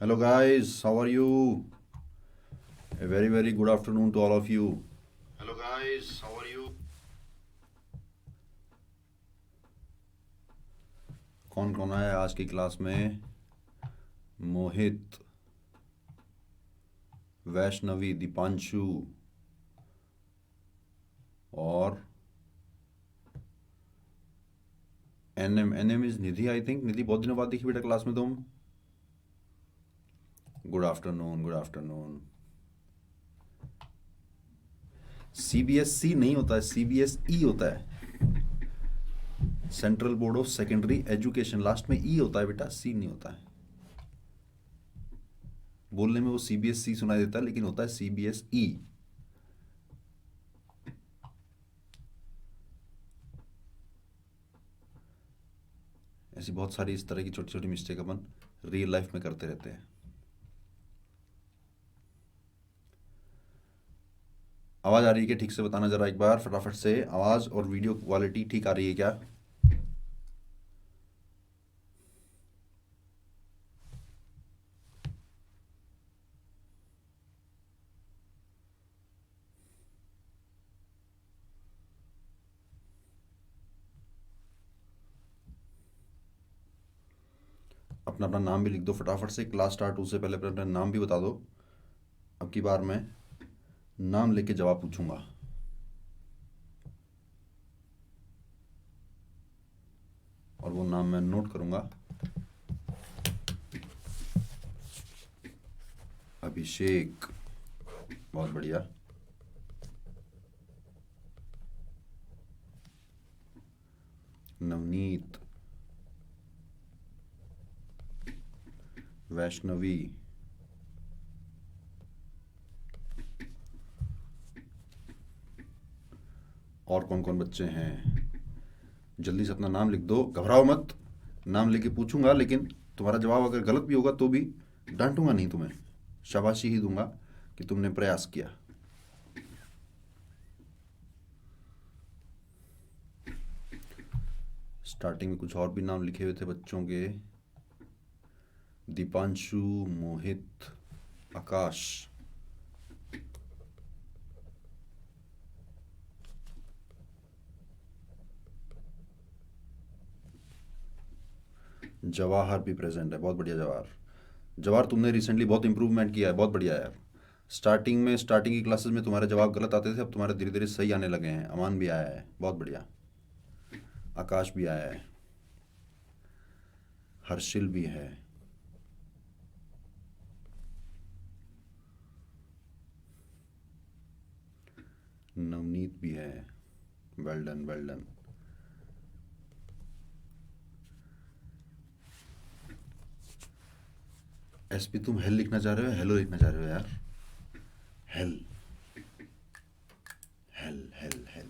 Hello, guys. How are you? A very, very good afternoon to all of you. Hello, guys. How are you? कौन कौन आया आज की class में? मोहित, वैष्णवी, दीपांशु और एनएम is Nidhi. I think Nidhi बहुत दिनों बाद दिखी बेटा क्लास में तुम. Good afternoon, good afternoon. CBSE नहीं होता है, सीबीएसई होता है. Central board of secondary education. Last में ई होता है बेटा, सी नहीं होता है. बोलने में वो सीबीएसई सुनाई देता है लेकिन होता है सीबीएसई. ऐसी बहुत सारी इस तरह की छोटी छोटी मिस्टेक अपन रियल लाइफ में करते रहते हैं. आवाज़ आ रही है क्या? ठीक से बताना ज़रा एक बार फटाफट से. आवाज़ और वीडियो क्वालिटी ठीक आ रही है क्या? अपना अपना नाम भी लिख दो फटाफट से. क्लास स्टार्ट उससे पहले अपना अपना नाम भी बता दो. अब की बार मैं नाम लेके जवाब पूछूंगा. और वो नाम मैं नोट करूंगा. अभिषेक, बहुत बढ़िया. नवनीत, वैष्णवी, और कौन कौन बच्चे हैं? जल्दी से अपना नाम लिख दो, घबराओ मत. नाम लेके पूछूंगा लेकिन तुम्हारा जवाब अगर गलत भी होगा तो भी डांटूंगा नहीं तुम्हें, शाबाशी ही दूंगा कि तुमने प्रयास किया. स्टार्टिंग में कुछ और भी नाम लिखे हुए थे बच्चों के. दीपांशु, मोहित, आकाश. जवाहर भी प्रेजेंट है. बहुत बढ़िया जवाहर. जवाहर तुमने रिसेंटली बहुत इंप्रूवमेंट किया है, बहुत बढ़िया यार. स्टार्टिंग की क्लासेस में तुम्हारे जवाब गलत आते थे, अब तुम्हारे धीरे धीरे सही आने लगे हैं. अमान भी आया है, बहुत बढ़िया. आकाश भी आया है. हर्षिल भी है. नवनीत भी है. Well done, well done. SP तुम हेल लिखना चाह रहे हो, हेलो लिखना चाह रहे हो यार? Hello, hello, hello, hello.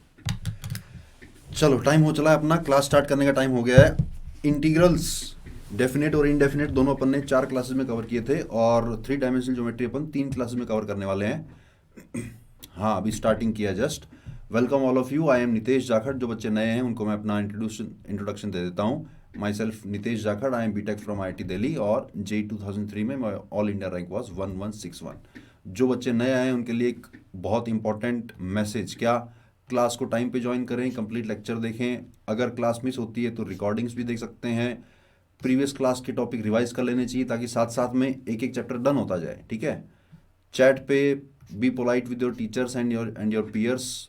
चलो टाइम हो चला है अपना. क्लास स्टार्ट करने का टाइम हो गया है. इंटीग्रल्स डेफिनेट और इनडेफिनेट दोनों अपन ने 4 क्लासेस में कवर किए थे और 3 डायमेंशनल ज्योमेट्री अपन 3 क्लासेस में कवर करने वाले हैं. हाँ, अभी स्टार्टिंग किया just. Welcome all of you. I am Nitesh Jakhar. जो बच्चे नए हैं उनको मैं अपना इंट्रोडक्शन दे देता हूँ. Myself Nitesh Jakhar. I am BTech from IIT Delhi और JEE 2003 में मैं ऑल इंडिया रैंक वॉज 1161. जो बच्चे नए आए हैं उनके लिए एक बहुत इंपॉर्टेंट मैसेज. क्या? क्लास को टाइम पे ज्वाइन करें, कंप्लीट लेक्चर देखें. अगर क्लास मिस होती है तो रिकॉर्डिंग्स भी देख सकते हैं. प्रीवियस क्लास के टॉपिक रिवाइज कर लेने चाहिए ताकि साथ साथ में एक एक चैप्टर डन होता जाए. ठीक है? चैट पे be polite with your teachers and your peers.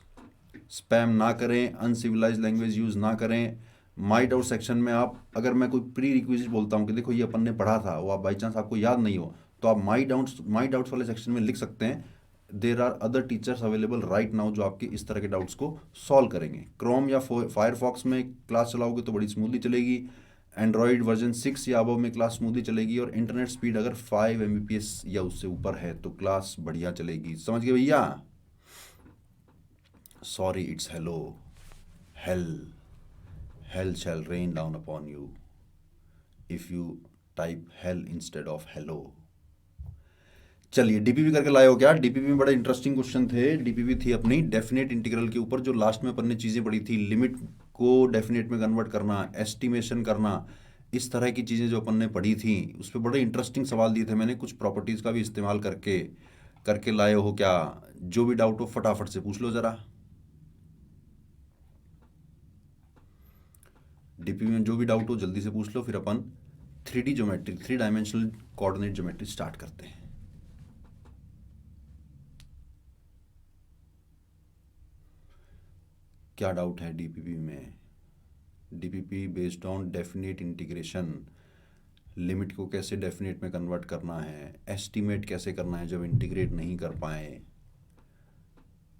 Spam ना करें, अनसिविलाइज लैंग्वेज यूज़ ना करें. माई डाउट सेक्शन में आप, अगर मैं कोई प्री रिक्विजिट बोलता हूँ कि देखो ये अपन ने पढ़ा था, वो आप बाई चांस आपको याद नहीं हो तो आप माई डाउट्स वाले सेक्शन में लिख सकते हैं. There are other teachers available right now जो आपके इस तरह के डाउट्स को सॉल्व करेंगे. क्रोम या फायरफॉक्स में क्लास चलाओगे तो बड़ी स्मूथली चलेगी. एंड्रॉयड वर्जन 6 या अबव में क्लास स्मूथली चलेगी. और इंटरनेट स्पीड अगर 5 Mbps या उससे ऊपर है तो क्लास बढ़िया चलेगी. समझ गए भैया? Sorry, it's hello. Hello, hell shall rain down upon you if you type hell instead of hello. चलिए, डीपीपी करके लाए हो क्या? डीपीपी में बड़े इंटरेस्टिंग क्वेश्चन थे. डीपीपी थी अपनी डेफिनेट इंटीग्रल के ऊपर, जो लास्ट में अपन ने चीज़ें पढ़ी थी. लिमिट को डेफिनेट में कन्वर्ट करना, एस्टिमेशन करना, इस तरह की चीज़ें जो अपन ने पढ़ी थी उस पर बड़े इंटरेस्टिंग सवाल दिए थे मैंने, कुछ प्रॉपर्टीज़ का भी इस्तेमाल करके करके लाए हो क्या? जो भी डाउट हो फटाफट से पूछ लो ज़रा। डीपीपी में जो भी डाउट हो जल्दी से पूछ लो, फिर अपन 3D geometry, 3 dimensional coordinate geometry start करते हैं। क्या डाउट है डीपीपी में? DPP based on definite integration, limit को कैसे डेफिनेट में कन्वर्ट करना है, एस्टीमेट कैसे करना है जब इंटीग्रेट नहीं कर पाए,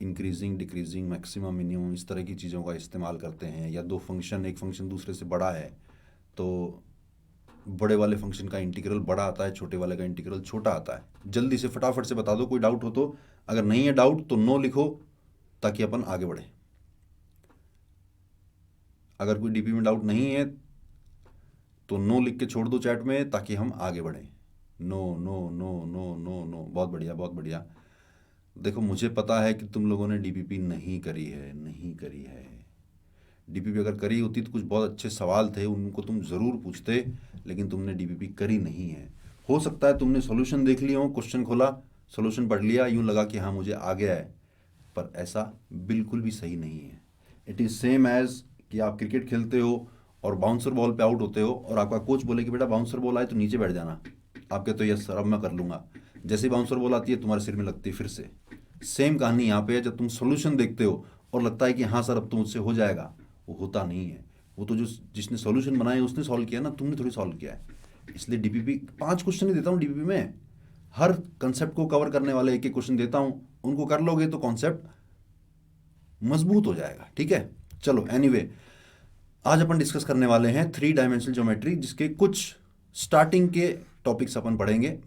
इंक्रीजिंग डिक्रीजिंग मैक्सिमम मिनिमम, इस तरह की चीज़ों का इस्तेमाल करते हैं। या दो फंक्शन, एक फंक्शन दूसरे से बड़ा है तो बड़े वाले फंक्शन का इंटीग्रल बड़ा आता है, छोटे वाले का इंटीग्रल छोटा आता है। जल्दी से फटाफट से बता दो कोई डाउट हो तो। अगर नहीं है डाउट तो नो लिखो ताकि अपन आगे बढ़े। अगर कोई डीपी में डाउट नहीं है तो नो लिख के छोड़ दो चैट में ताकि हम आगे बढ़ें। No no no no no no, बहुत बढ़िया बहुत बढ़िया। देखो मुझे पता है कि तुम लोगों ने डीपीपी नहीं करी है, नहीं करी है। डीपीपी अगर करी होती तो कुछ बहुत अच्छे सवाल थे, उनको तुम ज़रूर पूछते, लेकिन तुमने डीपीपी करी नहीं है। हो सकता है तुमने सॉल्यूशन देख लिया हो, क्वेश्चन खोला, सॉल्यूशन पढ़ लिया, यूँ लगा कि हाँ मुझे आ गया है, पर ऐसा बिल्कुल भी सही नहीं है। इट इज़ सेम एज कि आप क्रिकेट खेलते हो और बाउंसर बॉल पे आउट होते हो और आपका कोच बोले कि बेटा बाउंसर बॉल आए तो नीचे बैठ जाना, आप कहते हो यस सर अब मैं कर लूँगा। जैसे ही बाउंसर बॉल आती है तुम्हारे सिर में लगती है फिर से। सेम कहानी यहाँ पे है, जब तुम सोल्यूशन देखते हो और लगता है कि हाँ सर अब तो मुझसे हो जाएगा, वो होता नहीं है। वो तो जो जिसने सॉल्यूशन बनाया उसने सॉल्व किया ना, तुमने थोड़ी सॉल्व किया है। इसलिए डीपीपी 5 क्वेश्चन ही देता हूँ डीपीपी में, हर कंसेप्ट को कवर करने वाले एक एक क्वेश्चन देता हूँ, उनको कर लोगे तो कॉन्सेप्ट मजबूत हो जाएगा। ठीक है, चलो एनीवे आज अपन डिस्कस करने वाले हैं 3 डायमेंशनल ज्योमेट्री, जिसके कुछ स्टार्टिंग के टॉपिक्स अपन पढ़ेंगे।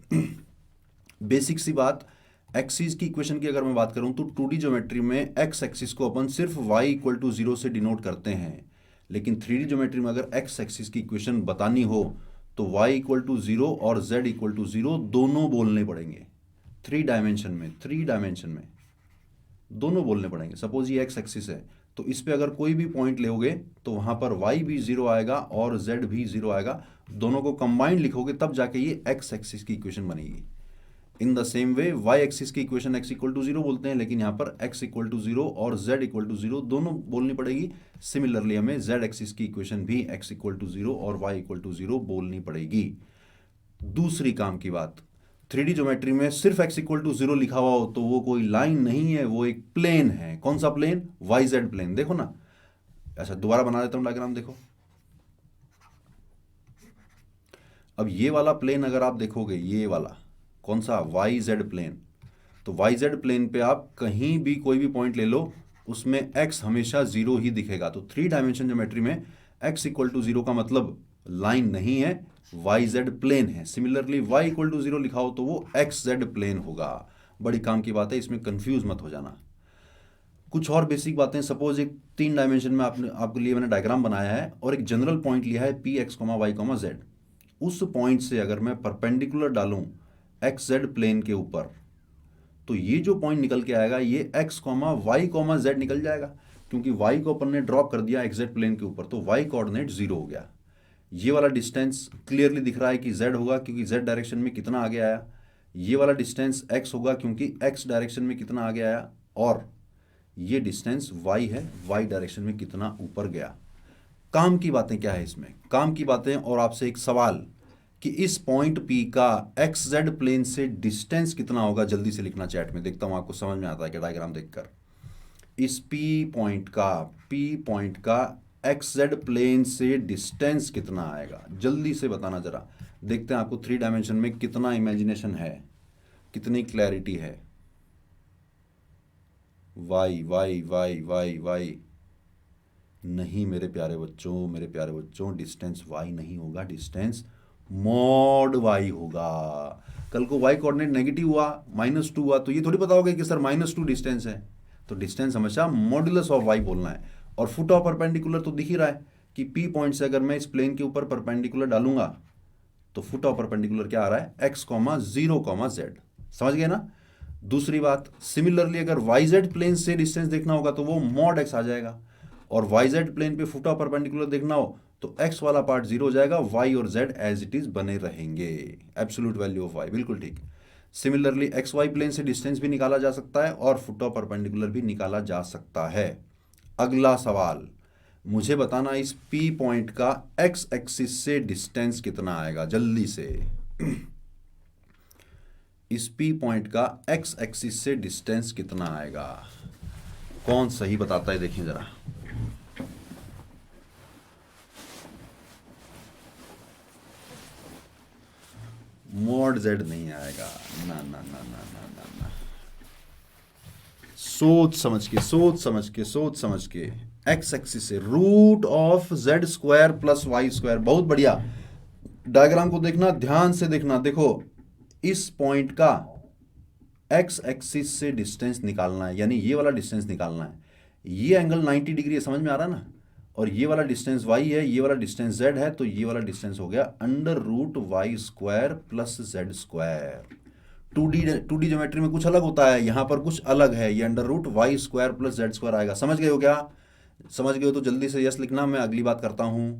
बेसिक सी बात, एक्सिस की इक्वेशन की अगर मैं बात करूं तो 2D ज्योमेट्री में एक्स एक्सिस को अपन सिर्फ y इक्वल टू 0 से डिनोट करते हैं, लेकिन 3D ज्योमेट्री में अगर एक्स एक्सिस की इक्वेशन बतानी हो तो y इक्वल टू 0 और z इक्वल टू 0 दोनों बोलने पड़ेंगे। 3 डायमेंशन में, 3 डायमेंशन में दोनों बोलने पड़ेंगे। सपोज ये एक्स एक्सिस है तो इस पे अगर कोई भी पॉइंट लोगे तो वहां पर y भी 0 आएगा और z भी 0 आएगा, दोनों को कंबाइंड लिखोगे तब जाके ये एक्स एक्सिस की इक्वेशन बनेगी। इन the same way y axis की इक्वेशन x इक्वल टू 0 बोलते हैं, लेकिन यहाँ पर x इक्वल टू 0 और z इक्वल टू 0 दोनों बोलनी पड़ेगी। सिमिलरली हमें z एक्सिस की इक्वेशन भी x इक्वल टू 0 और y इक्वल टू 0 बोलनी पड़ेगी। दूसरी काम की बात, 3D ज्योमेट्री में सिर्फ x इक्वल टू 0 लिखा हुआ हो तो वो कोई लाइन नहीं है, वो एक प्लेन है। कौन सा प्लेन? YZ plane. देखो ना, ऐसा दोबारा बना देता हूं डायग्राम, देखो। अब ये वाला प्लेन अगर आप देखोगे, ये वाला कौन सा? YZ plane. तो YZ प्लेन पे आप कहीं भी कोई भी पॉइंट ले लो, उसमें x हमेशा 0 ही दिखेगा। तो 3 डायमेंशन ज्योमेट्री में x इक्वल टू 0 का मतलब लाइन नहीं है, YZ प्लेन है। सिमिलरली y इक्वल टू 0 लिखा हो तो वो XZ प्लेन होगा। बड़ी काम की बात है, इसमें कंफ्यूज मत हो जाना। कुछ और बेसिक बातें, सपोज एक 3 डायमेंशन में आपके लिए मैंने डायग्राम बनाया है और एक जनरल पॉइंट लिया है px, y, z। उस पॉइंट से अगर मैं परपेंडिकुलर डालूं XZ प्लेन के ऊपर तो ये जो पॉइंट निकल के आएगा ये x, y, z निकल जाएगा, क्योंकि y को अपन ने ड्रॉप कर दिया XZ प्लेन के ऊपर, तो y कोऑर्डिनेट 0 हो गया। ये वाला डिस्टेंस क्लियरली दिख रहा है कि z होगा क्योंकि z डायरेक्शन में कितना आगे आया। ये वाला डिस्टेंस x होगा क्योंकि x डायरेक्शन में कितना आगे आया, और ये डिस्टेंस y है, y डायरेक्शन में कितना ऊपर गया। काम की बातें क्या है इसमें? काम की बातें और आपसे एक सवाल कि इस पॉइंट P का XZ प्लेन से डिस्टेंस कितना होगा, जल्दी से लिखना चैट में, देखता हूं आपको समझ में आता है क्या डायग्राम देखकर। इस P पॉइंट का XZ प्लेन से डिस्टेंस कितना आएगा, जल्दी से बताना जरा। देखते हैं आपको 3 डायमेंशन में कितना इमेजिनेशन है, कितनी क्लैरिटी है। y नहीं मेरे प्यारे बच्चों, डिस्टेंस y नहीं होगा, डिस्टेंस मॉड y होगा। कल को y कोऑर्डिनेट नेगेटिव हुआ, -2 हुआ, तो ये थोड़ी पता होगा कि सर -2 डिस्टेंस है। तो डिस्टेंस हमेशा मॉड्यूलस ऑफ y बोलना है। और फुट ऑफ परपेंडिकुलर तो दिख ही रहा है कि P पॉइंट से अगर मैं इस प्लेन के ऊपर परपेंडिकुलर डालूंगा तो फुट ऑफ परपेंडिकुलर क्या आ रहा है? x, 0, z। समझ गए ना? दूसरी बात, सिमिलरली अगर YZ प्लेन से डिस्टेंस देखना होगा तो वो मॉड x आ जाएगा, और YZ प्लेन पे फुट ऑफ परपेंडिकुलर देखना हो तो x वाला पार्ट जीरो हो जाएगा, y और z एज इट इज बने रहेंगे, एब्सोल्यूट वैल्यू ऑफ y, बिल्कुल ठीक। सिमिलरली एक्स वाई प्लेन से डिस्टेंस भी निकाला जा सकता है और फुट ऑफ परपेंडिकुलर भी निकाला जा सकता है। अगला सवाल, मुझे बताना इस P पॉइंट का x एक्सिस से डिस्टेंस कितना आएगा, जल्दी से। इस P पॉइंट का x एक्सिस से डिस्टेंस कितना आएगा, कौन सही बताता है, देखें जरा। मॉड z नहीं आएगा, ना ना ना ना ना ना ना। सोच समझ के, सोच समझ के, सोच समझ के। x एक्सिस से root of z square plus Y square, बहुत बढ़िया। डायग्राम को देखना, ध्यान से देखना, देखो इस पॉइंट का x एक्सिस से डिस्टेंस निकालना है, यानी ये वाला डिस्टेंस निकालना है। ये एंगल 90 डिग्री है, समझ में आ रहा है ना, और ये वाला डिस्टेंस y है, ये वाला डिस्टेंस z है, तो ये वाला डिस्टेंस हो गया under root Y square plus Z square. 2D geometry में कुछ अलग होता है, यहां पर कुछ अलग है, ये under root Y square plus Z square आएगा। समझ गए हो क्या? समझ गए हो तो जल्दी से यस लिखना, मैं अगली बात करता हूं।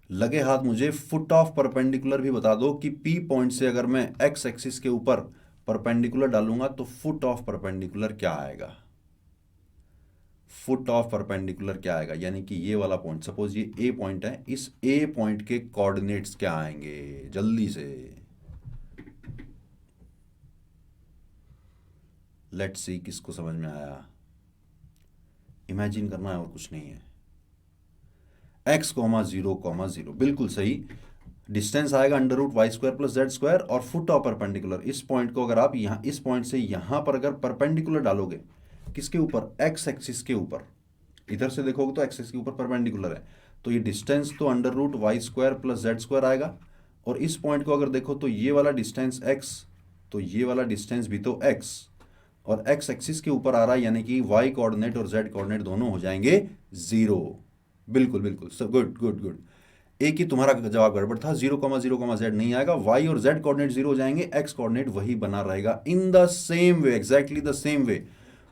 लगे हाथ मुझे फुट ऑफ परपेंडिकुलर भी बता दो कि P पॉइंट से अगर मैं x एक्सिस के ऊपर परपेंडिकुलर डालूंगा तो फुट ऑफ परपेंडिकुलर क्या आएगा, फुट ऑफ परपेंडिकुलर क्या आएगा, यानी कि ये वाला पॉइंट, सपोज ये A पॉइंट है, इस A पॉइंट के कोऑर्डिनेट्स क्या आएंगे, जल्दी से। लेट्स सी किसको समझ में आया, इमेजिन करना है और कुछ नहीं है। x, 0, बिल्कुल सही। डिस्टेंस आएगा under root Y square plus Z square, और फुट ऑफ परपेंडिकुलर, इस पॉइंट को अगर आप यहाँ इस पॉइंट से यहाँ पर अगर परपेंडिकुलर डालोगे, किसके ऊपर, x एक्सिस के ऊपर, इधर से देखोगे तो x एक्सिस के ऊपर परपेंडिकुलर है, तो ये डिस्टेंस तो under root Y square plus Z square आएगा। और इस पॉइंट को अगर देखो तो ये वाला डिस्टेंस x, तो ये वाला डिस्टेंस भी तो x, और x एक्सिस के ऊपर आ रहा है, यानी कि y कोऑर्डिनेट और z कोऑर्डिनेट दोनों हो जाएंगे जीरो। बिल्कुल बिल्कुल, सब गुड गुड गुड। एक ही तुम्हारा जवाब गड़बड़ था, 0,0,z नहीं आएगा, y और z कोऑर्डिनेट जीरो हो जाएंगे, x कोऑर्डिनेट वही बना रहेगा। इन the same way, exactly the same way,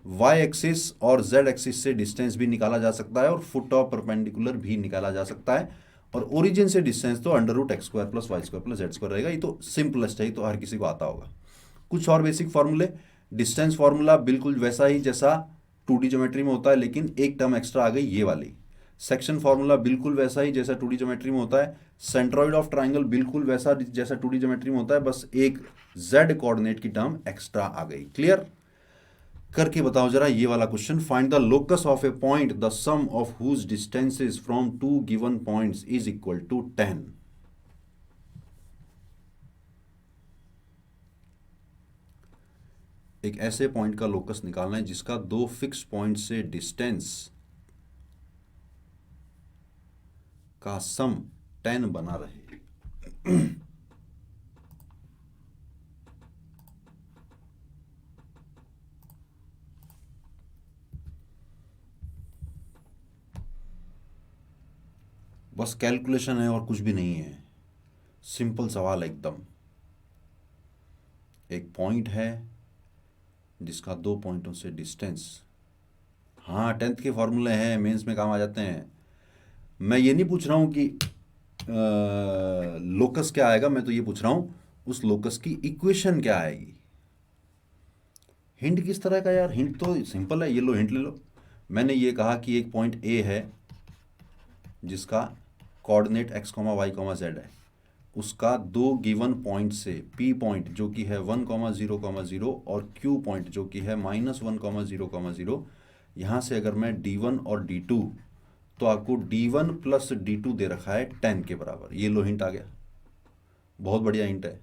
y axis और z एक्सिस से डिस्टेंस भी निकाला जा सकता है और फुट ऑफ परपेंडिकुलर भी निकाला जा सकता है, और ओरिजिन से डिस्टेंस तो under root X square plus Y square plus Z square रहेगा। ये तो सिंपलेस्ट है, ये तो हर किसी को आता होगा। कुछ और बेसिक फॉर्मूले, डिस्टेंस फॉर्मूला बिल्कुल वैसा ही जैसा 2D ज्योमेट्री में होता है, लेकिन एक टर्म एक्स्ट्रा आ गई, ये वाली। सेक्शन फार्मूला बिल्कुल वैसा ही जैसा 2D ज्योमेट्री में होता है। सेंट्रॉइड ऑफ ट्राइंगल बिल्कुल वैसा जैसा 2D ज्योमेट्री में होता है, बस एक z कोऑर्डिनेट की टर्म एक्स्ट्रा आ गई। क्लियर? करके बताओ जरा ये वाला question. Find the locus of a point the sum of whose distances from two given points is equal to 10। एक ऐसे पॉइंट का लोकस निकालना है जिसका दो फिक्स पॉइंट से डिस्टेंस का सम 10 बना रहे। बस कैलकुलेशन है और कुछ भी नहीं है, सिंपल सवाल है एकदम। एक पॉइंट है जिसका दो पॉइंटों से डिस्टेंस, हाँ 10th के फॉर्मूले हैं, मेंस में काम आ जाते हैं। मैं ये नहीं पूछ रहा हूँ कि लोकस क्या आएगा, मैं तो ये पूछ रहा हूँ उस लोकस की इक्वेशन क्या आएगी। हिंट किस तरह का यार, हिंट तो सिंपल है, ये लो हिंट ले लो। मैंने ये कहा कि एक पॉइंट ए है जिसका कोऑर्डिनेट x, y, z है, उसका दो गिवन पॉइंट से P पॉइंट जो कि है 1,0,0 और Q पॉइंट जो कि है -1,0,0, यहाँ से अगर मैं D1 और D2, तो आपको D1 प्लस D2 दे रखा है 10 के बराबर। ये लो हिंट आ गया, बहुत बढ़िया हिंट है।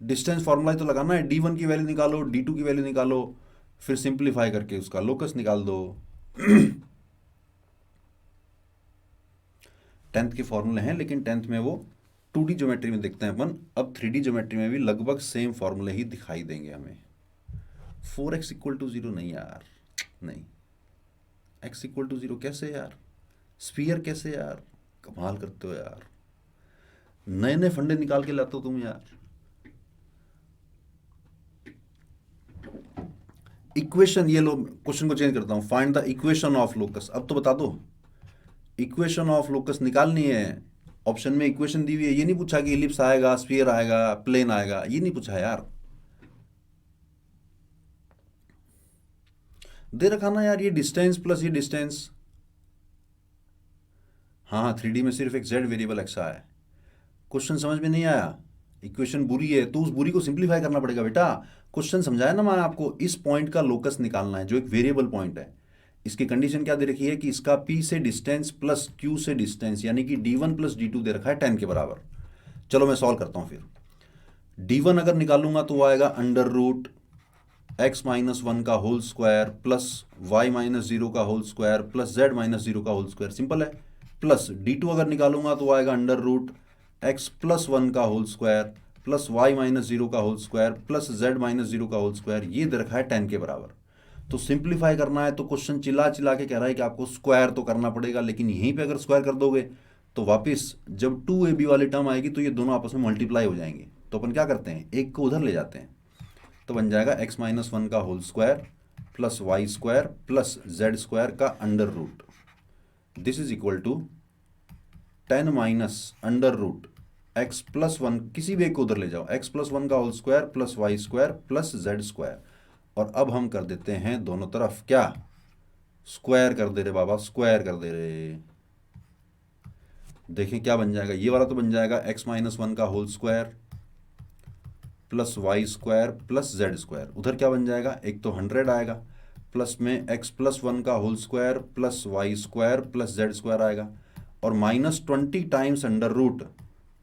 डिस्टेंस फॉर्मूला तो लगाना है, D1 की वैल्यू निकालो, D2 की वैल्यू निकालो, फिर सिंप्लीफाई करके उसका लोकस निकाल दो। 10th के फॉर्मूले हैं, लेकिन 10th में वो 2D ज्योमेट्री में देखते हैं अपन, अब 3D ज्योमेट्री में भी लगभग सेम फॉर्मूले ही दिखाई देंगे हमें। 4x इक्वल टू 0 नहीं यार, नहीं। x इक्वल टू 0 कैसे यार, स्फीयर कैसे यार, कमाल करते हो यार, नए नए फंडे निकाल के लाते हो तुम यार। इक्वेशन, ये लो क्वेश्चन को चेंज करता हूँ, find the equation of locus. अब तो बता दो, इक्वेशन ऑफ लोकस निकालनी है। ऑप्शन में इक्वेशन दी हुई है, ये नहीं पूछा कि इलिप्स आएगा, स्फीयर आएगा, प्लेन आएगा, ये नहीं पूछा यार। दे रखा ना यार, ये डिस्टेंस प्लस ये डिस्टेंस। हाँ 3D में सिर्फ एक जेड वेरिएबल एक्सा है। क्वेश्चन समझ में नहीं आया, इक्वेशन बुरी है तो उस बुरी को सिंप्लीफाई करना पड़ेगा बेटा। क्वेश्चन समझाया ना मैंने आपको, इस पॉइंट का लोकस निकालना है जो एक वेरिएबल पॉइंट है। इसकी कंडीशन क्या दे रखी है कि इसका P से डिस्टेंस प्लस Q से डिस्टेंस, यानी कि D1 प्लस D2 दे रखा है 10 के बराबर। चलो मैं सॉल्व करता हूँ फिर। D1 अगर निकालूंगा तो वो आएगा अंडर रूट x माइनस 1 का whole square plus y minus 0 का whole square plus z minus 0 का होल स्क्वायर, सिंपल है। प्लस D2 अगर निकालूंगा तो आएगा अंडर रूट x प्लस 1 का whole square plus y minus 0 का whole square plus z minus 0 का होल स्क्वायर, ये दे रखा है 10 के बराबर। तो सिंप्लीफाई करना है तो क्वेश्चन चिल्ला चिल्ला के कह रहा है कि आपको स्क्वायर तो करना पड़ेगा, लेकिन यहीं पे अगर स्क्वायर कर दोगे तो वापस जब 2ab वाली टर्म आएगी तो ये दोनों आपस में मल्टीप्लाई हो जाएंगे। तो अपन क्या करते हैं, एक को उधर ले जाते हैं, तो बन जाएगा x माइनस 1 का whole square plus Y square plus Z square का under root, this is equal to 10 minus under root x plus 1, किसी भी एक को उधर ले जाओ, x प्लस 1 का whole square plus Y square plus Z square. और अब हम कर देते हैं दोनों तरफ क्या, स्क्वायर कर दे रहे बाबा, स्क्वायर कर दे रहे। देखें क्या बन जाएगा, ये वाला तो बन जाएगा x माइनस 1 का whole square plus Y square plus Z square. उधर क्या बन जाएगा, एक तो 100 आएगा, प्लस में x प्लस 1 का whole square plus Y square plus Z square आएगा, और minus 20 times under root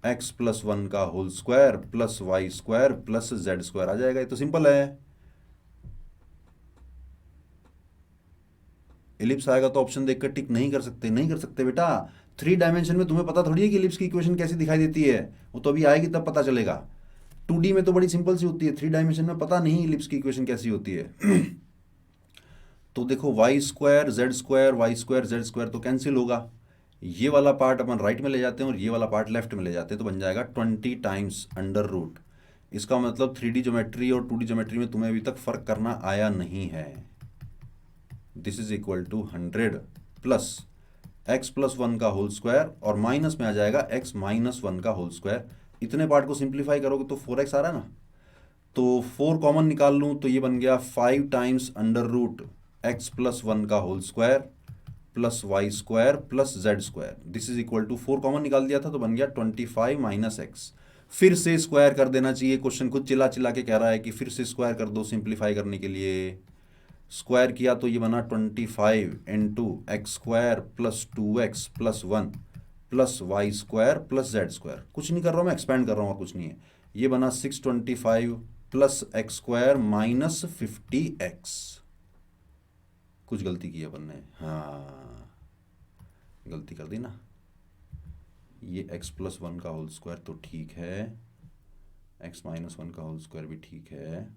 x plus 1 का whole square plus Y square plus Z square आ जाएगा। ये तो सिंपल है। इलिप्स आएगा तो ऑप्शन देखकर टिक नहीं कर सकते, नहीं कर सकते बेटा। 3 डायमेंशन में तुम्हें पता थोड़ी है कि इलिप्स की इक्वेशन कैसी दिखाई देती है, वो तो अभी आएगी तब पता चलेगा। 2D में तो बड़ी सिंपल सी होती है, 3 डायमेंशन में पता नहीं इलिप्स की इक्वेशन कैसी होती है। तो देखो Y square Z square Y square Z square तो कैंसिल होगा, ये वाला पार्ट अपन राइट में ले जाते हैं और ये वाला पार्ट लेफ्ट में ले जाते हैं, तो बन जाएगा 20 टाइम्स अंडर रूट। इसका मतलब 3D ज्योमेट्री और 2D ज्योमेट्री में तुम्हें अभी तक फर्क करना आया नहीं है। This is equal to 100 plus x plus 1 का होल स्क्वायर और माइनस में आ जाएगा x माइनस 1 का होल स्क्वायर। इतने पार्ट को सिंप्लीफाई करोगे तो 4x आ रहा है ना, तो 4 कॉमन निकाल लूँ तो ये बन गया 5 times under root x plus 1 का whole square plus Y square plus Z square, this is equal to 4 common निकाल दिया था तो बन गया 25 माइनस एक्स। फिर से स्क्वायर कर देना चाहिए, क्वेश्चन खुद चिल्ला चिल्ला के कह रहा है कि फिर से स्क्वायर कर दो सिंप्लीफाई करने के लिए। स्क्वायर किया तो ये बना 25 into X square plus 2x plus 1 plus Y square plus Z square. कुछ नहीं कर रहा हूँ मैं, एक्सपेंड कर रहा हूँ और कुछ नहीं है। ये बना 625 plus x square minus 50x। कुछ गलती की अपन ने, हाँ गलती कर दी ना। ये x प्लस 1 का होल स्क्वायर तो ठीक है, x माइनस 1 का होल स्क्वायर भी ठीक है,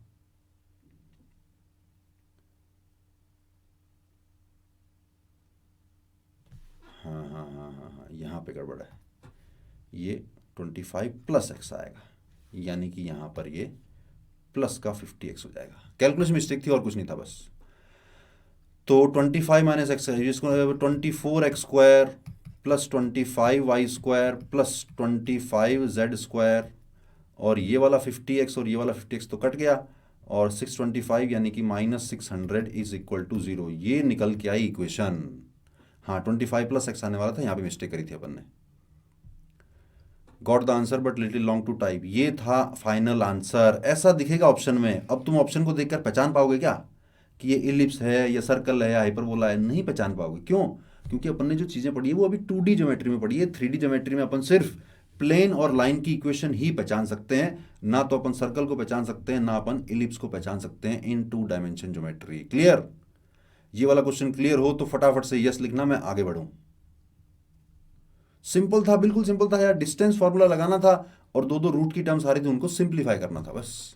हाँ यहाँ पे गड़बड़ है। ये 25 प्लस एक्स आएगा, यानी कि यहाँ पर ये प्लस का 50x हो जाएगा। कैलकुलेशन मिस्टेक थी और कुछ नहीं था बस। तो 25 माइनस एक्स है, जिसको 24x square plus 25 Y square plus 25 Z square, और ये वाला 50x और ये वाला 50x तो कट गया, और 625 यानी कि माइनस 600 इज इक्वल टू 0। ये निकल के आई इक्वेशन। हाँ 25 प्लस एक्स आने वाला था, यहाँ पे मिस्टेक करी थी अपन ने। Got the answer but little long to type, ये था फाइनल आंसर। ऐसा दिखेगा ऑप्शन में। अब तुम ऑप्शन को देखकर पहचान पाओगे क्या कि ये इलिप्स है या सर्कल है या हाइपरबोला है? नहीं पहचान पाओगे। क्यों? क्योंकि अपन ने जो चीज़ें पढ़ी है वो अभी 2D ज्योमेट्री में पढ़ी है। 3D ज्योमेट्री में अपन सिर्फ प्लेन और लाइन की इक्वेशन ही पहचान सकते हैं, ना तो अपन सर्कल को पहचान सकते हैं, ना अपन इलिप्स को पहचान सकते हैं इन 2 डायमेंशन ज्योमेट्री। क्लियर? ये वाला क्वेश्चन क्लियर हो तो फटाफट से यस लिखना, मैं आगे बढ़ूं। सिंपल था, बिल्कुल सिंपल था यार। डिस्टेंस फॉर्मूला लगाना था और दो रूट की टर्म्स आ रही थी, उनको सिंप्लीफाई करना था बस।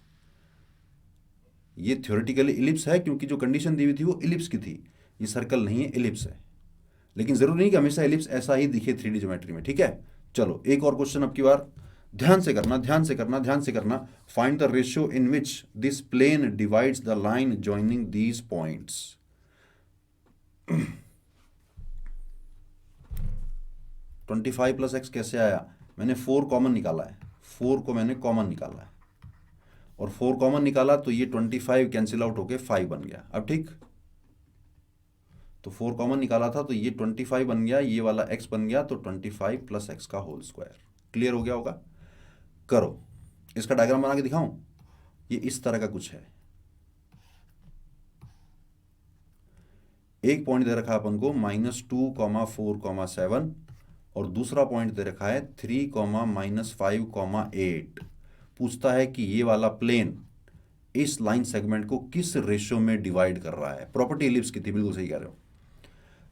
ये थ्योरेटिकली इलिप्स है क्योंकि जो कंडीशन दी हुई थी वो इलिप्स की थी, ये सर्कल नहीं है, इलिप्स है। लेकिन जरूरी नहीं कि हमेशा इलिप्स ऐसा ही दिखे 3D ज्योमेट्री में, ठीक है। चलो एक और क्वेश्चन अब की बार ध्यान से करना, ध्यान से करना, ध्यान से करना। Find the ratio in which this plane divides the line joining these points. 25 plus X कैसे आया? मैंने 4 कॉमन निकाला है, 4 को मैंने कॉमन निकाला है और 4 कॉमन निकाला तो ये 25 कैंसिल आउट होके 5 बन गया। अब ठीक, तो 4 कॉमन निकाला था तो ये 25 बन गया, ये वाला x बन गया, तो 25 प्लस एक्स का होल स्क्वायर। क्लियर हो गया होगा? करो, इसका डायग्राम बना के दिखाऊं? ये इस तरह का कुछ है। एक पॉइंट दे रखा है अपन को -2,4,7 और दूसरा पॉइंट दे रखा है 3,-5,8। पूछता है कि ये वाला प्लेन इस लाइन सेगमेंट को किस रेशियो में डिवाइड कर रहा है। प्रॉपर्टी एलिप्स की थी, बिल्कुल सही कह रहे हो।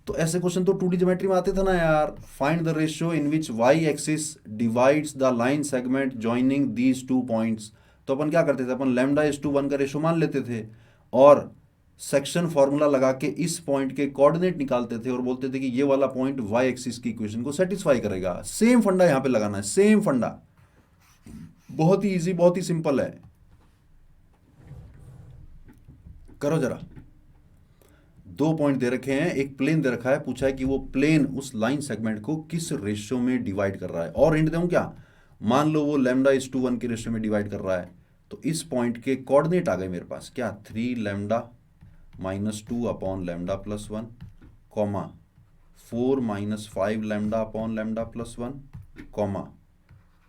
तो ऐसे क्वेश्चन तो 2D ज्योमेट्री में आते थे ना यार। Find the ratio in which Y axis divides the line segment joining these 2 points. तो अपन क्या करते थे, अपन λ/1 का रेशियो मान लेते थे और सेक्शन फॉर्मूला लगा के इस पॉइंट के कोऑर्डिनेट निकालते थे और बोलते थे कि ये वाला पॉइंट वाई एक्सिस की इक्वेशन को सेटिस्फाई करेगा। सेम फंडा यहां पे लगाना है, सेम फंडा। बहुत ही इजी, बहुत ही सिंपल है। करो जरा। 2 पॉइंट दे रखे हैं, एक प्लेन दे रखा है, पूछा है कि वो प्लेन उस लाइन सेगमेंट को किस रेशियो में डिवाइड कर रहा है। और हिंट दूं क्या? मान लो वो λ/1 के रेशियो में डिवाइड कर रहा है, तो इस पॉइंट के कोऑर्डिनेट आ गए मेरे पास, क्या? 3λ-2/λ+1, कॉमा 4-5λ/λ+1, कॉमा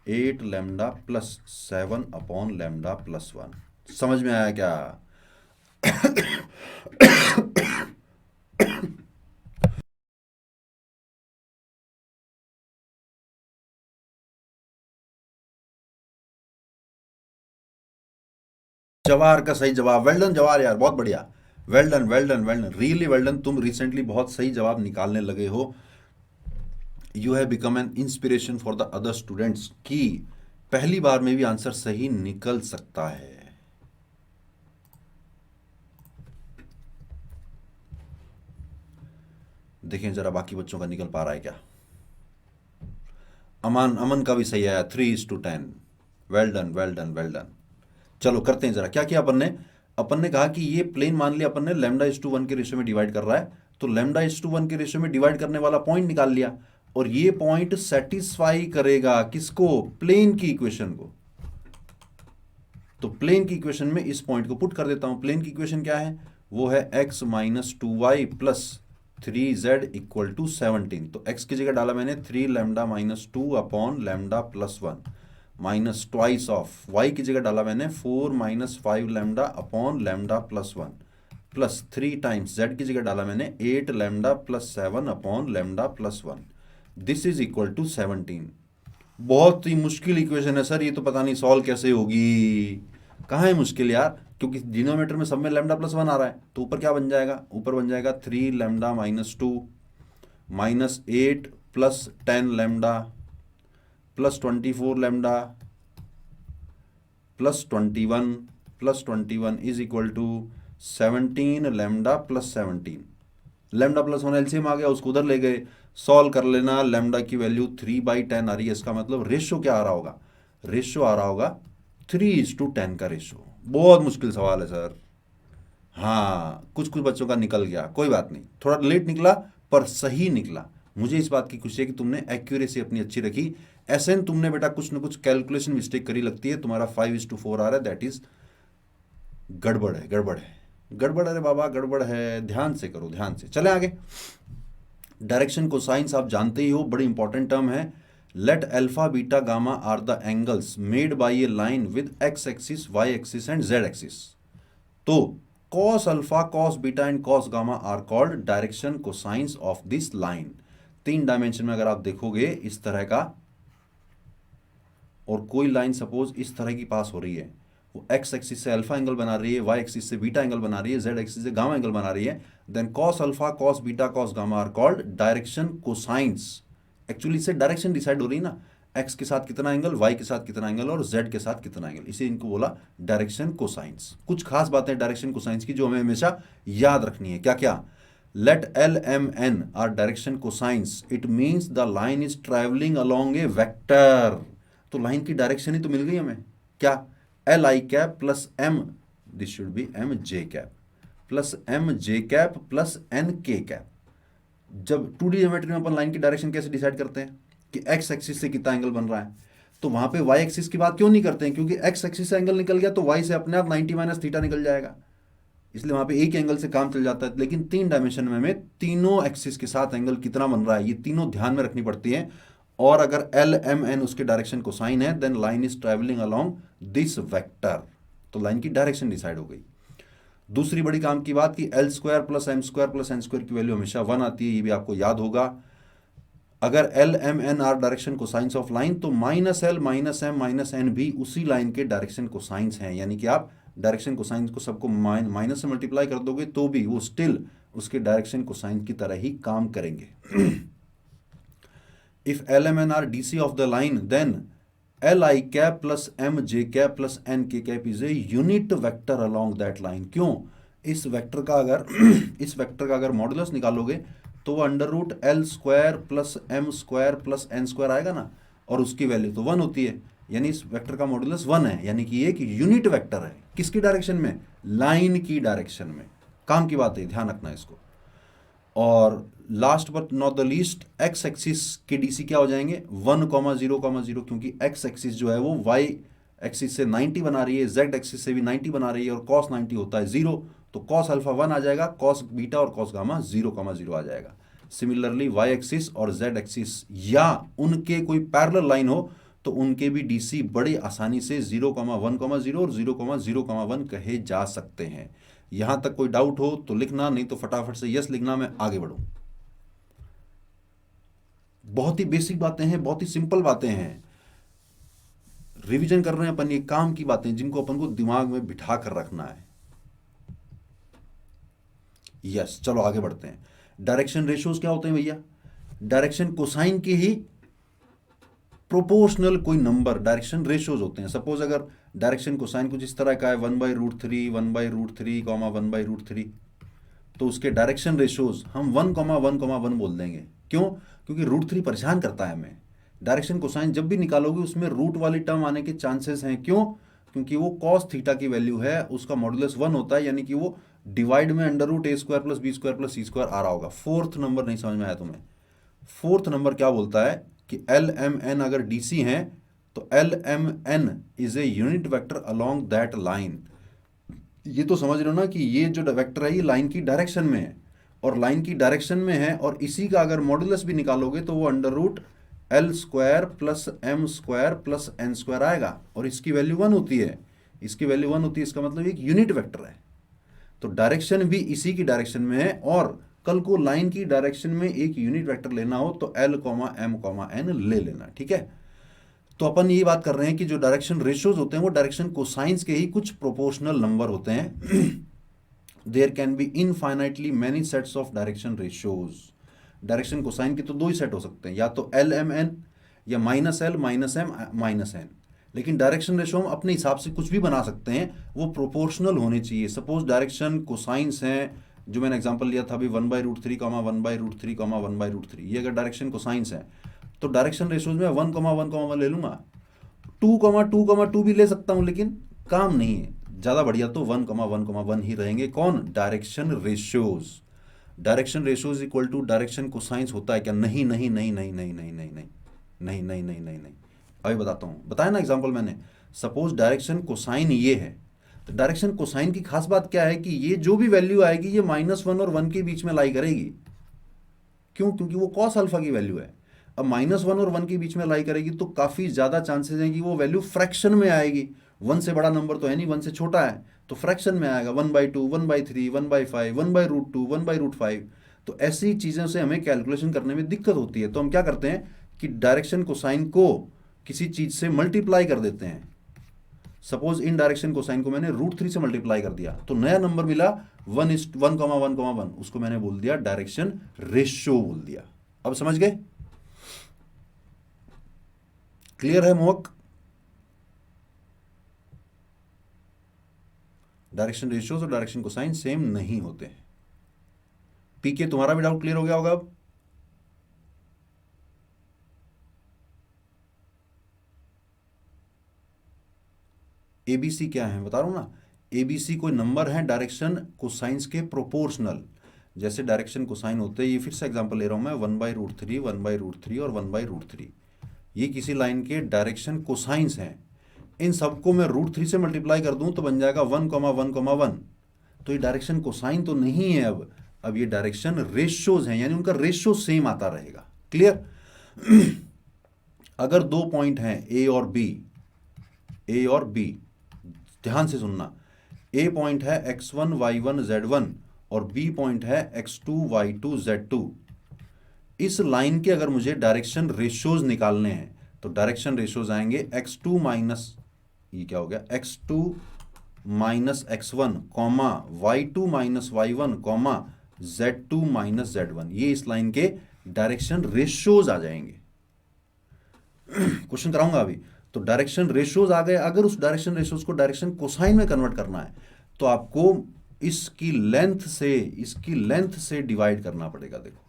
8λ+7/λ+1। समझ में आया क्या? जवाहर का सही जवाब। वेल डन जवाहर यार, बहुत बढ़िया। Well done, well done, well done, really well done. तुम रिसेंटली बहुत सही जवाब निकालने लगे हो। You have become an inspiration for the other students कि पहली बार में भी आंसर सही निकल सकता है। देखें जरा बाकी बच्चों का निकल पा रहा है क्या? अमन का भी सही आया, 3:10। Well done, well done, well done. चलो करते हैं जरा। क्या किया अपन ने कहा कि ये प्लेन मान लिया अपन ने λ/1 के रेशियो में डिवाइड कर रहा है, तो λ/1 के रेशियो में डिवाइड करने वाला पॉइंट निकाल लिया और ये पॉइंट सेटिस्फाई करेगा किसको? प्लेन की इक्वेशन को। तो प्लेन की इक्वेशन में इस पॉइंट को पुट कर देता हूं। प्लेन की इक्वेशन क्या है? वो है x - 2y + 3z = 17। तो x की जगह डाला मैंने 3λ-2/λ+1 माइनस ट्वाइस ऑफ y की जगह डाला मैंने 4-5λ/λ+1 प्लस 3 टाइम्स z की जगह डाला मैंने 8λ+7/λ+1। This is equal to 17। बहुत ही मुश्किल इक्वेशन है सर, ये तो पता नहीं सॉल्व कैसे होगी। कहाँ है मुश्किल यार? क्योंकि डिनोमिनेटर में सब में λ+1 आ रहा है, तो ऊपर क्या बन जाएगा? ऊपर बन जाएगा 3λ-2 minus 8 + 10λ plus 24λ plus 21 is equal to 17λ+17। λ+1 LCM आ गया, उसको उधर ले गए, सॉल्व कर लेना। लैम्डा की वैल्यू 3/10 आ रही है। इसका मतलब रेशियो क्या आ रहा होगा? रेशियो आ रहा होगा 3:10 का रेशियो। बहुत मुश्किल सवाल है सर। हाँ, कुछ बच्चों का निकल गया, कोई बात नहीं, थोड़ा लेट निकला पर सही निकला। मुझे इस बात की खुशी है कि तुमने एक्यूरेसी अपनी अच्छी रखी। एसएन तुमने बेटा कुछ ना कुछ कैलकुलेशन मिस्टेक करी लगती है। तुम्हारा 5:4 आ रहा है, दैट इज गड़बड़ है, गड़बड़ है, गड़बड़। अरे बाबा गड़बड़ है, ध्यान से करो, ध्यान से। चले आगे। डायरेक्शन कोसाइंस आप जानते ही हो, बड़ी इंपॉर्टेंट टर्म है। Let alpha beta gamma are the angles made by a line with X axis, Y axis and Z axis. तो cos alpha, cos beta and cos gamma are called direction cosines of this line. 3 dimension में अगर आप देखोगे इस तरह का, और कोई लाइन सपोज इस तरह की पास हो रही है, वो एक्स एक्सिस से अल्फा एंगल बना रही है, वाई एक्सिस से बीटा एंगल बना रही है, जेड एक्सिस से गामा एंगल बना रही है, then cos alpha, cos beta, cos gamma are called direction cosines. Actually इससे डायरेक्शन डिसाइड हो रही है ना, एक्स के साथ कितना एंगल, वाई के साथ कितना एंगल और जेड के साथ कितना एंगल, इसे इनको बोला डायरेक्शन कोसाइंस। कुछ खास बातें डायरेक्शन कोसाइंस की जो हमें हमेशा याद रखनी है। क्या क्या? Let LMN are direction cosines, it means the line is travelling along a vector. तो तो लाइन की डायरेक्शन ही तो मिल गई हमें, क्या, L I cap plus M, this should be M J cap plus M J cap plus N के cap. जब 2D geometry में अपन लाइन की डायरेक्शन कैसे डिसाइड करते हैं कि एक्स एक्सिस से कितना एंगल बन रहा है, तो वहां पे वाई एक्सिस की बात क्यों नहीं करते हैं, क्योंकि एक्स एक्सिस से एंगल निकल गया तो वाई से अपने आप 90 माइनस थीटा निकल जाएगा, इसलिए वहां पे एक एंगल से काम चल जाता है। लेकिन 3 डायमेंशन में हमें तीनों एक्सिस के साथ एंगल कितना बन रहा है ये तीनों ध्यान में रखनी पड़ती है, और अगर एल एम एन उसके डायरेक्शन को साइन है then line is travelling along this vector, तो लाइन की डायरेक्शन डिसाइड हो गई। दूसरी बड़ी काम की बात कि L square plus M square plus N square की वैल्यू हमेशा 1 आती है, ये भी आपको याद होगा। अगर L M N are direction cosines of line, तो minus L minus M minus N भी उसी लाइन के डायरेक्शन को साइंस हैं, यानी कि आप डायरेक्शन को साइंस को सबको माइनस से मल्टीप्लाई कर दोगे तो भी वो स्टिल उसके डायरेक्शन को साइंस की तरह ही काम करेंगे। If l M N are D C of the line then l I cap plus M J cap plus N के cap is a unit vector along that line. क्यों, इस वेक्टर का अगर इस वेक्टर का अगर मॉडुलस निकालोगे तो वो under root L square plus M square plus N square आएगा ना, और उसकी वैल्यू तो 1 होती है, यानी इस वेक्टर का मॉडुलस 1 है, यानी कि ये एक यूनिट वेक्टर है। किसकी डायरेक्शन में, लाइन की डायरेक्शन में। काम की बात है, ध्यान रखना इसको। और last but not the least, x axis के डीसी क्या हो जाएंगे 1,0,0, क्योंकि एक्स एक्सिस जो है वो वाई एक्सिस से 90 बना रही है, जेड एक्सिस से भी 90 बना रही है, और कॉस 90 होता है 0, तो कॉस अल्फा 1 आ जाएगा, कॉस बीटा और कॉस गामा 0,0 आ जाएगा। सिमिलरली वाई एक्सिस और जेड एक्सिस या उनके कोई पैरेलल लाइन हो तो उनके भी डीसी बड़ी आसानी से 0,1,0 और 0,0,1 कहे जा सकते हैं। यहां तक कोई डाउट हो तो लिखना, नहीं तो फटाफट से यस लिखना, मैं आगे बढ़ूं। बहुत ही बेसिक बातें हैं, बहुत ही सिंपल बातें हैं, रिवीजन कर रहे हैं अपन, ये काम की बातें जिनको अपन को दिमाग में बिठा कर रखना है। यस, चलो आगे बढ़ते हैं। डायरेक्शन रेशियोज क्या होते हैं भैया, डायरेक्शन कोसाइन के ही प्रोपोर्शनल कोई नंबर डायरेक्शन रेशियोज होते हैं। सपोज अगर डायरेक्शन कोसाइन कुछ इस तरह का है 1/√3 1/√3, 1/√3, तो उसके डायरेक्शन रेशियोज हम 1,1,1 बोल देंगे। क्यों, क्योंकि √3 परेशान करता है हमें। डायरेक्शन कोसाइन जब भी निकालोगे उसमें रूट वाली टर्म आने के चांसेस हैं। क्यों, क्योंकि वो कॉस थीटा की वैल्यू है, उसका मॉडुलस 1 होता है, यानी कि वो डिवाइड में under root a² plus b² plus c² आ रहा होगा। फोर्थ नंबर नहीं समझ में आया तुम्हें, फोर्थ नंबर क्या बोलता है कि एल एम एन अगर डीसी हैं तो L M N is a unit vector along that line. ये तो समझ रहे हो ना कि ये जो वेक्टर है ये लाइन की डायरेक्शन में है, और लाइन की डायरेक्शन में है, और इसी का अगर मॉडुलस भी निकालोगे तो वो under root L square plus M square plus N square आएगा, और इसकी वैल्यू 1 होती है, इसकी वैल्यू 1 होती है, इसका मतलब एक यूनिट वेक्टर है। तो डायरेक्शन भी इसी की डायरेक्शन में है, और कल को लाइन की डायरेक्शन में एक यूनिट वेक्टर लेना हो तो एल एम एन ले लेना, ठीक है। तो अपन ये बात कर रहे हैं कि जो डायरेक्शन रेशियोज होते हैं वो डायरेक्शन कोसाइंस के ही कुछ प्रोपोर्शनल नंबर होते हैं। There can be infinitely many sets of direction ratios. Direction cosine के तो 2 ही सेट हो सकते हैं, या तो एल एम एन या minus L minus M minus N. लेकिन डायरेक्शन रेशियो हम अपने हिसाब से कुछ भी बना सकते हैं, वो प्रोपोर्शनल होने चाहिए। सपोज डायरेक्शन कोसाइंस हैं, जो मैंने एग्जांपल लिया था अभी 1/√3, 1/√3, 1/√3, ये अगर डायरेक्शन कोसाइंस है तो डायरेक्शन रेशियोज में 1,1,1 ले लूंगा, 2,2,2 भी ले सकता हूं, लेकिन काम नहीं है, ज़्यादा बढ़िया तो 1,1,1 ही रहेंगे। कौन, direction ratios. Direction ratios equal to direction cosines होता है क्या, नहीं नहीं नहीं नहीं नहीं नहीं नहीं नहीं नहीं नहीं नहीं नहीं नहीं, अभी बताता हूँ, बताया ना एग्जाम्पल मैंने। सपोज डायरेक्शन कोसाइन ये है, तो डायरेक्शन कोसाइन की खास बात क्या है कि ये जो भी वैल्यू आएगी ये -1 और 1 के बीच में लाई करेगी। क्यों, क्योंकि वो कॉस अल्फा की वैल्यू है। अब -1 और 1 के बीच में लाई करेगी तो काफ़ी ज़्यादा चांसेस हैं कि वो वैल्यू फ्रैक्शन में आएगी। 1 से बड़ा नंबर तो है नहीं, 1 से छोटा है, तो फ्रैक्शन में आएगा 1/2, 1/3, 1/5, 1/√2, 1/√5। तो ऐसी चीज़ों से हमें कैलकुलेशन करने में दिक्कत होती है, तो हम क्या करते हैं कि डायरेक्शन कोसाइन को किसी चीज़ से मल्टीप्लाई कर देते हैं। सपोज इन डायरेक्शन कोसाइन को मैंने √3 से मल्टीप्लाई कर दिया तो नया नंबर मिला 1:1,1,1, उसको मैंने बोल दिया डायरेक्शन रेशियो बोल दिया। अब समझ गए, क्लियर है मोहक। डायरेक्शन रेशियोज और डायरेक्शन कोसाइन सेम नहीं होते हैं। पीके, तुम्हारा भी डाउट क्लियर हो गया होगा अब। ABC क्या है बता रहा हूँ ना, ABC कोई नंबर है डायरेक्शन कोसाइंस के प्रोपोर्शनल। जैसे डायरेक्शन कोसाइन होते हैं, ये फिर से एग्जांपल ले रहा हूँ मैं, 1/√3, 1/√3 और 1/√3, ये किसी लाइन के डायरेक्शन कोसाइंस हैं। इन सबको मैं √3 से मल्टीप्लाई कर दूं तो बन जाएगा 1,1,1। तो ये डायरेक्शन कोसाइन तो नहीं है, अब ये डायरेक्शन रेशियोज हैं, यानी उनका रेशियो सेम आता रहेगा। क्लियर? अगर दो पॉइंट हैं ए और बी, ध्यान से सुनना, ए पॉइंट है x1 y1 z1 और बी पॉइंट है x2 y2 z2। इस लाइन के अगर मुझे डायरेक्शन रेशियोज निकालने हैं तो डायरेक्शन रेशियोज आएंगे x2 माइनस, ये क्या हो गया, x2 minus x1 comma y2 minus y1 comma z2 minus z1, ये इस लाइन के डायरेक्शन रेशियोज आ जाएंगे। क्वेश्चन कराऊंगा अभी। तो डायरेक्शन रेशियोज आ गए, अगर उस डायरेक्शन रेशियोज को डायरेक्शन कोसाइन में कन्वर्ट करना है तो आपको इसकी लेंथ से डिवाइड करना पड़ेगा। देखो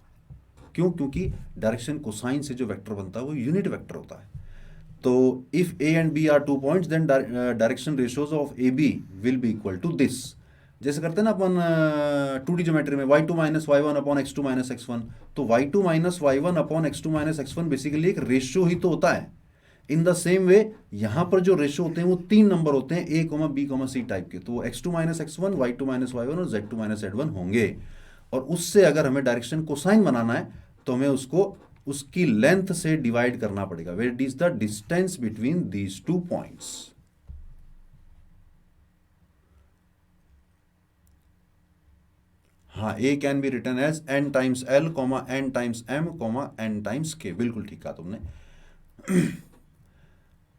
क्यों, क्योंकि डायरेक्शन कोसाइन से जो वेक्टर बनता है वो यूनिट वेक्टर होता है। तो if A and B are 2 points then direction ratios of A B will be equal to this. जैसे करते हैं ना अपन 2D ज्योमेट्री में y2 minus y1 upon x2 minus x1, तो y2 minus y1 upon x2 minus x1 basically एक ratio ही तो होता है। इन द सेम वे यहां पर जो रेशियो होते हैं वो 3 नंबर होते हैं, a, b, c टाइप के, तो वो x2 minus x1, y2 minus y1 और z2 माइनस z1 होंगे। और उससे अगर हमें डायरेक्शन कोसाइन बनाना है तो हमें उसको उसकी लेंथ से डिवाइड करना पड़ेगा, where it is the distance between these 2 points. हाँ, a can be written as n times l comma n times m comma n times k, बिल्कुल ठीक कहा तुमने।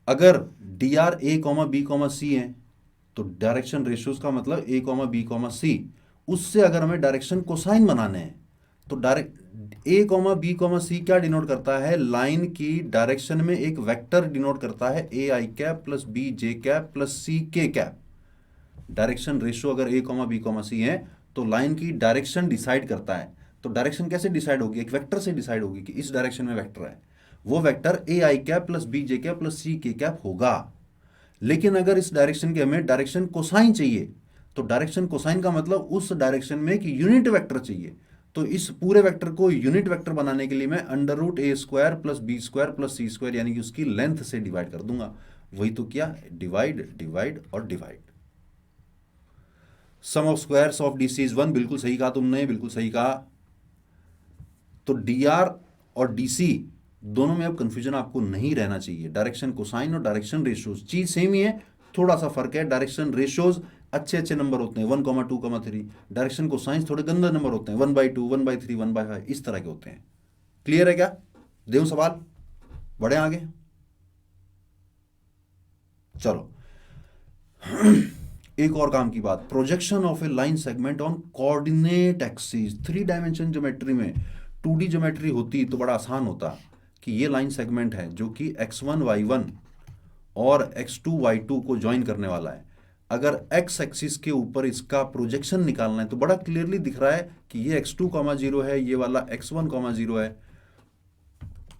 अगर D R a comma b comma c है तो direction ratios का मतलब a comma b comma c, उससे अगर हमें डायरेक्शन कोसाइन बनाने हैं तो direct a comma b comma c क्या डिनोट करता है, लाइन की डायरेक्शन में एक वेक्टर डिनोट करता है a i cap plus b j cap plus c k cap. Direction ratio अगर a comma b comma c है तो लाइन की डायरेक्शन डिसाइड करता है। तो डायरेक्शन कैसे डिसाइड होगी, एक वेक्टर से डिसाइड होगी कि इस डायरेक्शन में वेक्टर है, वो vector a i cap plus b j cap plus c k cap होगा। लेकिन अगर इस डायरेक्शन के हमें डायरेक्शन कोसाइन चाहिए तो डायरेक्शन कोसाइन का मतलब उस डायरेक्शन में एक यूनिट वेक्टर चाहिए। तो इस पूरे वेक्टर को यूनिट वेक्टर बनाने के लिए मैं √a² plus b² plus c² यानी कि उसकी लेंथ से डिवाइड कर दूंगा। वही तो किया, डिवाइड डिवाइड और divide. Sum of squares of D C is 1, बिल्कुल सही कहा तुमने, बिल्कुल सही कहा। तो डी आर और डी सी दोनों में अब कंफ्यूजन आपको नहीं रहना चाहिए। डायरेक्शन कोसाइन और डायरेक्शन रेशियोज चीज सेम ही है, थोड़ा सा फर्क है। डायरेक्शन रेशियोज अच्छे नंबर होते हैं 1, 2, 3। डायरेक्शन कोसाइन थोड़े गंदे नंबर होते हैं 1/2, 1/3, 1/5, इस तरह के होते हैं। क्लियर है क्या? देऊं सवाल, बढ़े आगे? चलो एक और काम की बात, projection of a line segment on coordinate axis. 3 dimension geometry में 2D ज्योमेट्री होती तो बड़ा आसान होता कि ये लाइन सेगमेंट है जो कि x1 y1 और x2 y2 को ज्वाइन करने वाला है। अगर x एक्सिस के ऊपर इसका प्रोजेक्शन निकालना है तो बड़ा क्लियरली दिख रहा है कि ये x2, 0 है, ये वाला x1, 0 है,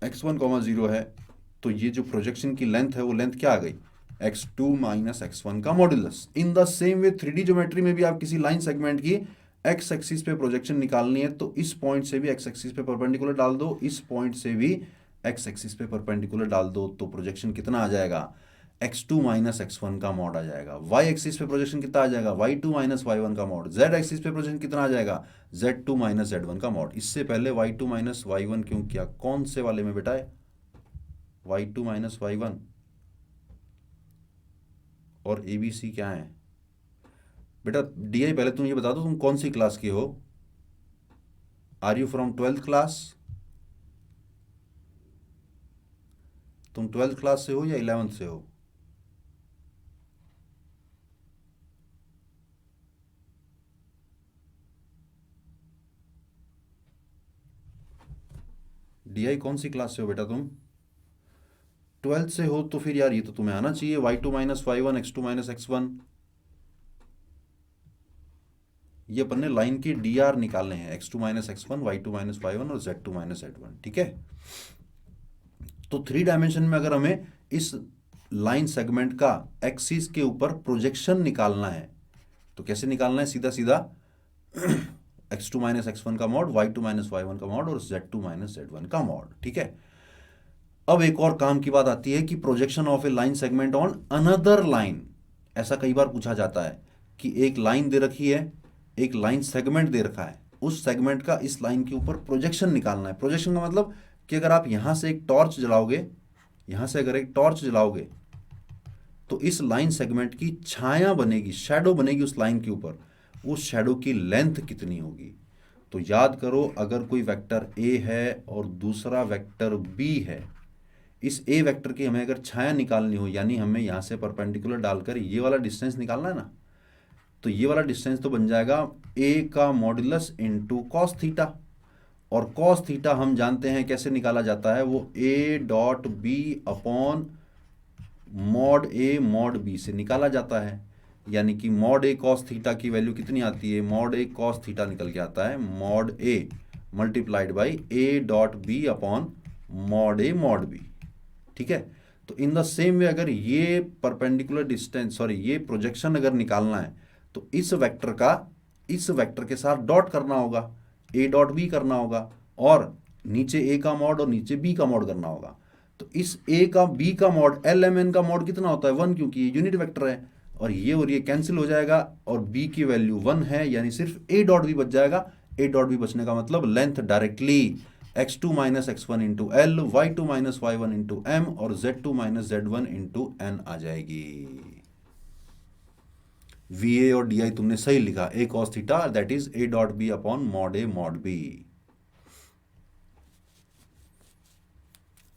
x1, 0 है। तो ये जो प्रोजेक्शन की लेंथ है वो लेंथ क्या आ गई, x2 माइनस x1 का modulus. In the same way 3D geometry में भी आप किसी लाइन सेगमेंट की x एक्सिस पे प्रोजेक्शन निकालनी है तो इस पॉइंट से भी x एक्सिस पे परपेंडिकुलर डाल दो, इस पॉइंट से भी x एक्सिस पे परपेंडिकुलर डाल दो, तो प्रोजेक्शन कितना आ जाएगा, x2 माइनस x1 का मॉड आ जाएगा। y एक्सिस पे प्रोजेक्शन कितना आ जाएगा, y2 माइनस y1 का मॉड। z एक्सिस पे प्रोजेक्शन कितना आ जाएगा, z2 माइनस z1 का मॉड। इससे पहले y2 माइनस y1 क्यों किया, कौन से वाले में बेटा है, y2 माइनस y1 और ABC क्या है बेटा? DI पहले तुम ये बता दो तुम कौन सी क्लास के हो, are you from 12th class? तुम 12th क्लास से हो या 11th से हो? DI कौन सी क्लास से हो बेटा तुम? 12th से हो तो फिर यार ये तो तुम्हें आना चाहिए, y2 minus y1 x2 minus x1। ये अपन ने लाइन की dr निकालने हैं, x2 minus x1, y2 minus y1 और z2 माइनस z1, ठीक है। तो 3 डायमेंशन में अगर हमें इस लाइन सेगमेंट का एक्सिस के ऊपर प्रोजेक्शन निकालना है। तो कैसे निकालना है? सीधा सीधा x2 माइनस एक्स वन का mod, y2 minus y one का मॉड और z2 माइनस z1 का मॉड। ठीक है, अब एक और काम की बात आती है कि projection of a line segment on another line. ऐसा कई बार पूछा जाता है कि एक लाइन दे रखी है, एक लाइन सेगमेंट दे रखा है, उस सेगमेंट का इस लाइन के ऊपर प्रोजेक्शन निकालना है। प्रोजेक्शन का मतलब कि अगर आप यहां से एक टॉर्च जलाओगे, यहां से अगर एक टॉर्च जलाओगे तो इस लाइन सेगमेंट की छाया बनेगी, शैडो बनेगी उस लाइन के ऊपर। उस शैडो की लेंथ कितनी होगी? तो याद करो, अगर कोई वेक्टर ए है और दूसरा वेक्टर बी है, इस ए वेक्टर की हमें अगर छाया निकालनी हो, यानी हमें यहां से परपेंडिकुलर डालकर ये वाला डिस्टेंस निकालना है ना, तो ये वाला डिस्टेंस तो बन जाएगा ए का मॉड्यूलस इनटू कॉस थीटा। और कॉस थीटा हम जानते हैं कैसे निकाला जाता है, वो A dot B upon mod A mod B से निकाला जाता है। यानी कि मॉड ए कॉस थीटा की वैल्यू कितनी आती है? मॉड ए कॉस थीटा निकल के आता है mod A multiplied by A dot B upon mod A mod B. ठीक है, तो इन द सेम वे अगर ये परपेंडिकुलर डिस्टेंस, सॉरी ये प्रोजेक्शन अगर निकालना है तो इस वेक्टर का इस वेक्टर के साथ डॉट करना होगा, ए डॉट बी करना होगा, और नीचे ए का मॉड और नीचे बी का मॉड करना होगा। तो इस ए का बी का मॉड, एल एम एन का मॉड कितना होता है? 1, क्योंकि ये यूनिट वेक्टर है और ये कैंसिल हो जाएगा और बी की वैल्यू 1 है, यानी सिर्फ ए डॉट बी बच जाएगा। ए डॉट बी बचने का मतलब length directly x2 minus x one into L, y2 minus y one into M और z2 minus z1 into N आ जाएगी। VA और DI तुमने सही लिखा, a cos theta that is a dot B upon mod A mod b.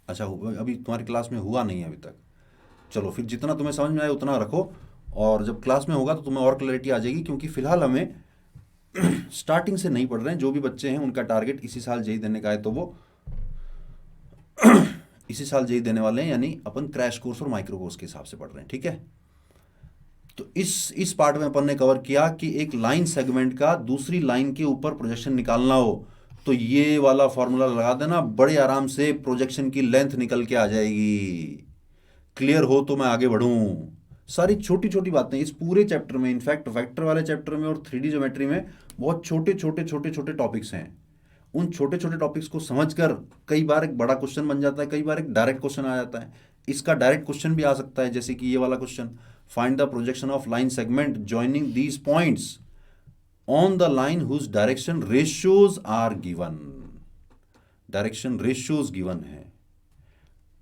अच्छा, अभी तुम्हारी class में हुआ नहीं है अभी तक। चलो फिर जितना तुम्हें समझ में आए उतना रखो, और जब क्लास में होगा तो तुम्हें और क्लैरिटी आ जाएगी, क्योंकि फिलहाल हमें स्टार्टिंग से नहीं पढ़ रहे हैं। जो भी बच्चे हैं उनका टारगेट इसी साल जेई देने का है, तो वो इसी साल जेई देने वाले हैं, यानी अपन क्रैश कोर्स और माइक्रो कोर्स के हिसाब से पढ़ रहे हैं। ठीक है, तो इस पार्ट में अपन ने कवर किया कि एक लाइन सेगमेंट का दूसरी लाइन के ऊपर प्रोजेक्शन निकालना हो तो ये वाला फॉर्मूला लगा देना, बड़े आराम से प्रोजेक्शन की लेंथ निकल के आ जाएगी। क्लियर हो तो मैं आगे बढ़ूं। सारी छोटी छोटी बातें इस पूरे चैप्टर में, इनफैक्ट वेक्टर वाले चैप्टर में और 3D ज्योमेट्री में बहुत छोटे छोटे टॉपिक्स हैं। उन छोटे छोटे टॉपिक्स को समझकर कई बार एक बड़ा क्वेश्चन बन जाता है, कई बार एक डायरेक्ट क्वेश्चन आ जाता है। इसका डायरेक्ट क्वेश्चन भी आ सकता है, जैसे कि ये वाला question, find the projection of line segment joining these points on the line whose direction ratios are given. Direction ratios given है।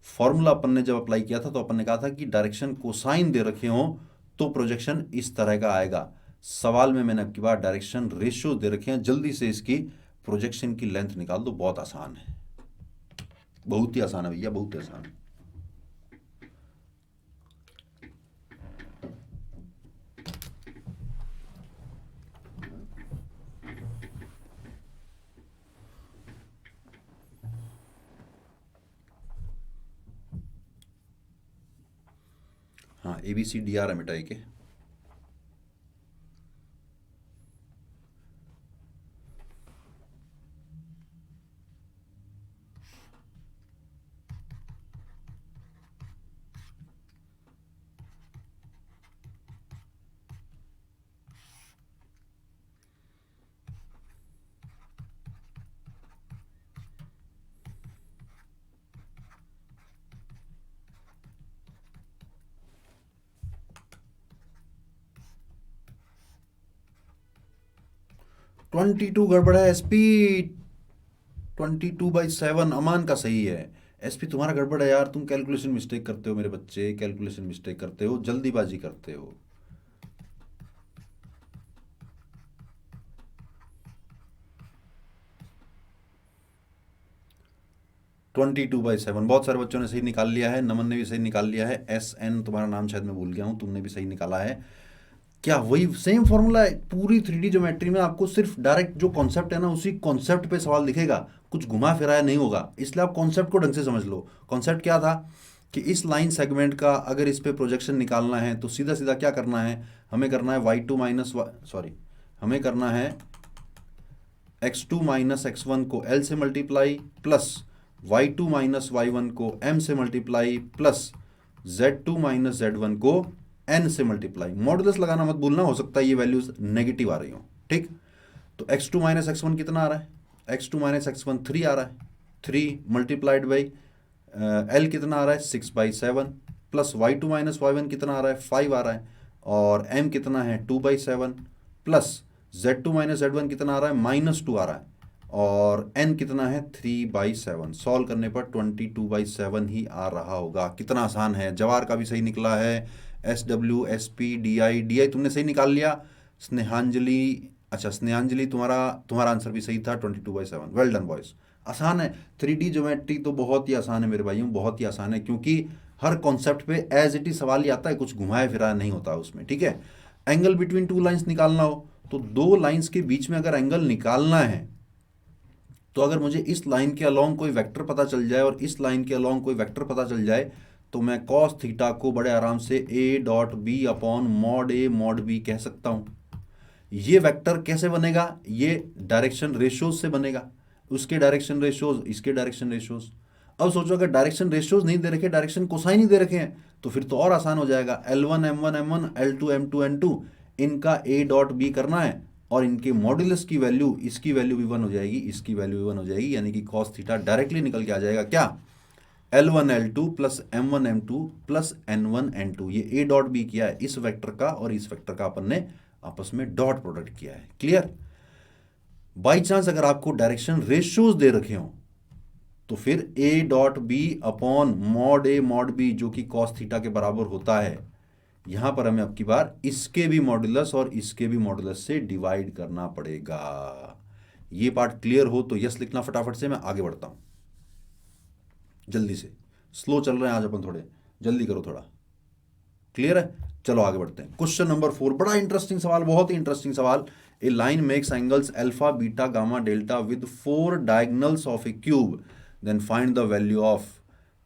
फॉर्मूला अपन ने जब अप्लाई किया था तो अपन ने कहा था कि डायरेक्शन कोसाइन दे रखे हो तो प्रोजेक्शन इस तरह का आएगा। सवाल में मैंने अब की बार डायरेक्शन रेशियो दे रखे हैं, जल्दी से इसकी प्रोजेक्शन की लेंथ निकाल दो। बहुत आसान है, बहुत ही आसान है भैया, बहुत ही आसान है। हाँ, ABCDR है मिटाई के। ट्वेंटी टू गड़बड़ है SP, 22/7 अमान का सही है। SP तुम्हारा गड़बड़ है यार, तुम कैलकुलेशन मिस्टेक करते हो मेरे बच्चे, कैलकुलेशन मिस्टेक करते हो, जल्दीबाजी करते हो। ट्वेंटी टू बाई सेवन बहुत सारे बच्चों ने सही निकाल लिया है। नमन ने भी सही निकाल लिया है। SN तुम्हारा नाम शायद मैं भूल गया हूँ, तुमने भी सही निकाला है। क्या वही सेम फॉर्मूला है पूरी 3D ज्योमेट्री में? आपको सिर्फ डायरेक्ट जो कॉन्सेप्ट है ना, उसी कॉन्सेप्ट पे सवाल दिखेगा, कुछ घुमा फिराया नहीं होगा। इसलिए आप कॉन्सेप्ट को ढंग से समझ लो। कॉन्सेप्ट क्या था कि इस लाइन सेगमेंट का अगर इस पे प्रोजेक्शन निकालना है तो सीधा सीधा क्या करना है, हमें करना है y2 माइनस हमें करना है x2 माइनस x1 को L से multiply plus y2 minus y1 को M से multiply plus Z2 minus Z1 को n से मल्टीप्लाई, मॉडुलस लगाना मत भूलना, हो सकता है ये वैल्यूज नेगेटिव आ रही हो, ठीक। तो x2 माइनस x1 कितना आ रहा है, x2 माइनस x1 3 आ रहा है, 3 मल्टीप्लाइड बाई l कितना आ रहा है 6/7, प्लस y2 माइनस y1 कितना आ रहा है 5 आ रहा है, और m कितना है 2/7, प्लस z2 माइनस z1 कितना आ रहा है -2 आ रहा है, और n कितना है 3/7। सॉल्व करने पर 22/7 ही आ रहा होगा। कितना आसान है, जवार का भी सही निकला है, SW SP DI तुमने सही निकाल लिया। स्नेहांजलि, अच्छा स्नेहांजलि तुम्हारा आंसर भी सही था 22/7। वेल डन बॉयज, आसान है। 3D ज्योमेट्री तो बहुत ही आसान है मेरे भाइयों, बहुत ही आसान है, क्योंकि हर कॉन्सेप्ट पे एज इट इज सवाल ही आता है, कुछ घुमाया फिराया नहीं होता उसमें, ठीक है। एंगल बिटवीन टू लाइंस निकालना हो तो दो लाइंस के बीच में अगर एंगल निकालना है, तो अगर मुझे इस लाइन के अलोंग कोई वेक्टर पता चल जाए और इस लाइन के अलोंग कोई वेक्टर पता चल जाए, तो मैं कॉस थीटा को बड़े आराम से A.B upon mod A mod B कह सकता हूं। ये वेक्टर कैसे बनेगा, ये डायरेक्शन रेशियोज से बनेगा, उसके डायरेक्शन रेशियोज, इसके डायरेक्शन रेशियोज। अब सोचो अगर डायरेक्शन रेशियोज नहीं दे रखे, डायरेक्शन कोसाइन ही दे रखे हैं, तो फिर तो और आसान हो जाएगा। L1 M1 M1, L2 M2 M2, इनका A.B करना है, और इनके मॉड्यूलस की वैल्यू, इसकी वैल्यू भी 1 हो जाएगी, इसकी वैल्यू भी 1 हो जाएगी, यानी कि कॉस थीटा डायरेक्टली निकल के आ जाएगा क्या, L1 L2 plus M1 M2 plus N1 N2। ये A.B किया है इस वेक्टर का, और इस वेक्टर का अपन ने आपस में डॉट प्रोडक्ट किया है। क्लियर। बाई चांस अगर आपको डायरेक्शन रेशियोज दे रखे हो, तो फिर A.B upon mod A mod B, जो कि कॉस थीटा के बराबर होता है, यहां पर हमें अब की बार इसके भी मॉडुलस और इसके भी मॉडुलस से डिवाइड करना पड़ेगा। ये पार्ट क्लियर हो तो यस लिखना फटाफट से, मैं आगे बढ़ता हूं जल्दी से। स्लो चल रहे हैं आज अपन, थोड़े जल्दी करो थोड़ा। क्लियर है, चलो आगे बढ़ते हैं। क्वेश्चन नंबर 4, बड़ा इंटरेस्टिंग सवाल, बहुत ही इंटरेस्टिंग सवाल। A line makes angles alpha beta gamma delta with 4 diagonals of a cube, then find the value of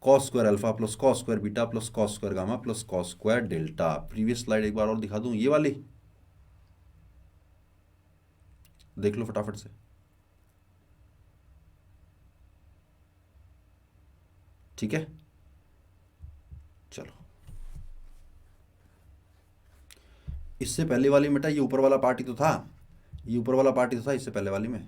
cos square alpha plus cos square beta plus cos square gamma plus cos square delta. Previous slide एक बार और दिखा दूं, ये वाली देख लो फटाफट से। ठीक है, चलो इससे पहले वाली में ये ऊपर वाला पार्ट ही तो था, ये ऊपर वाला पार्ट ही तो था इससे पहले वाली में।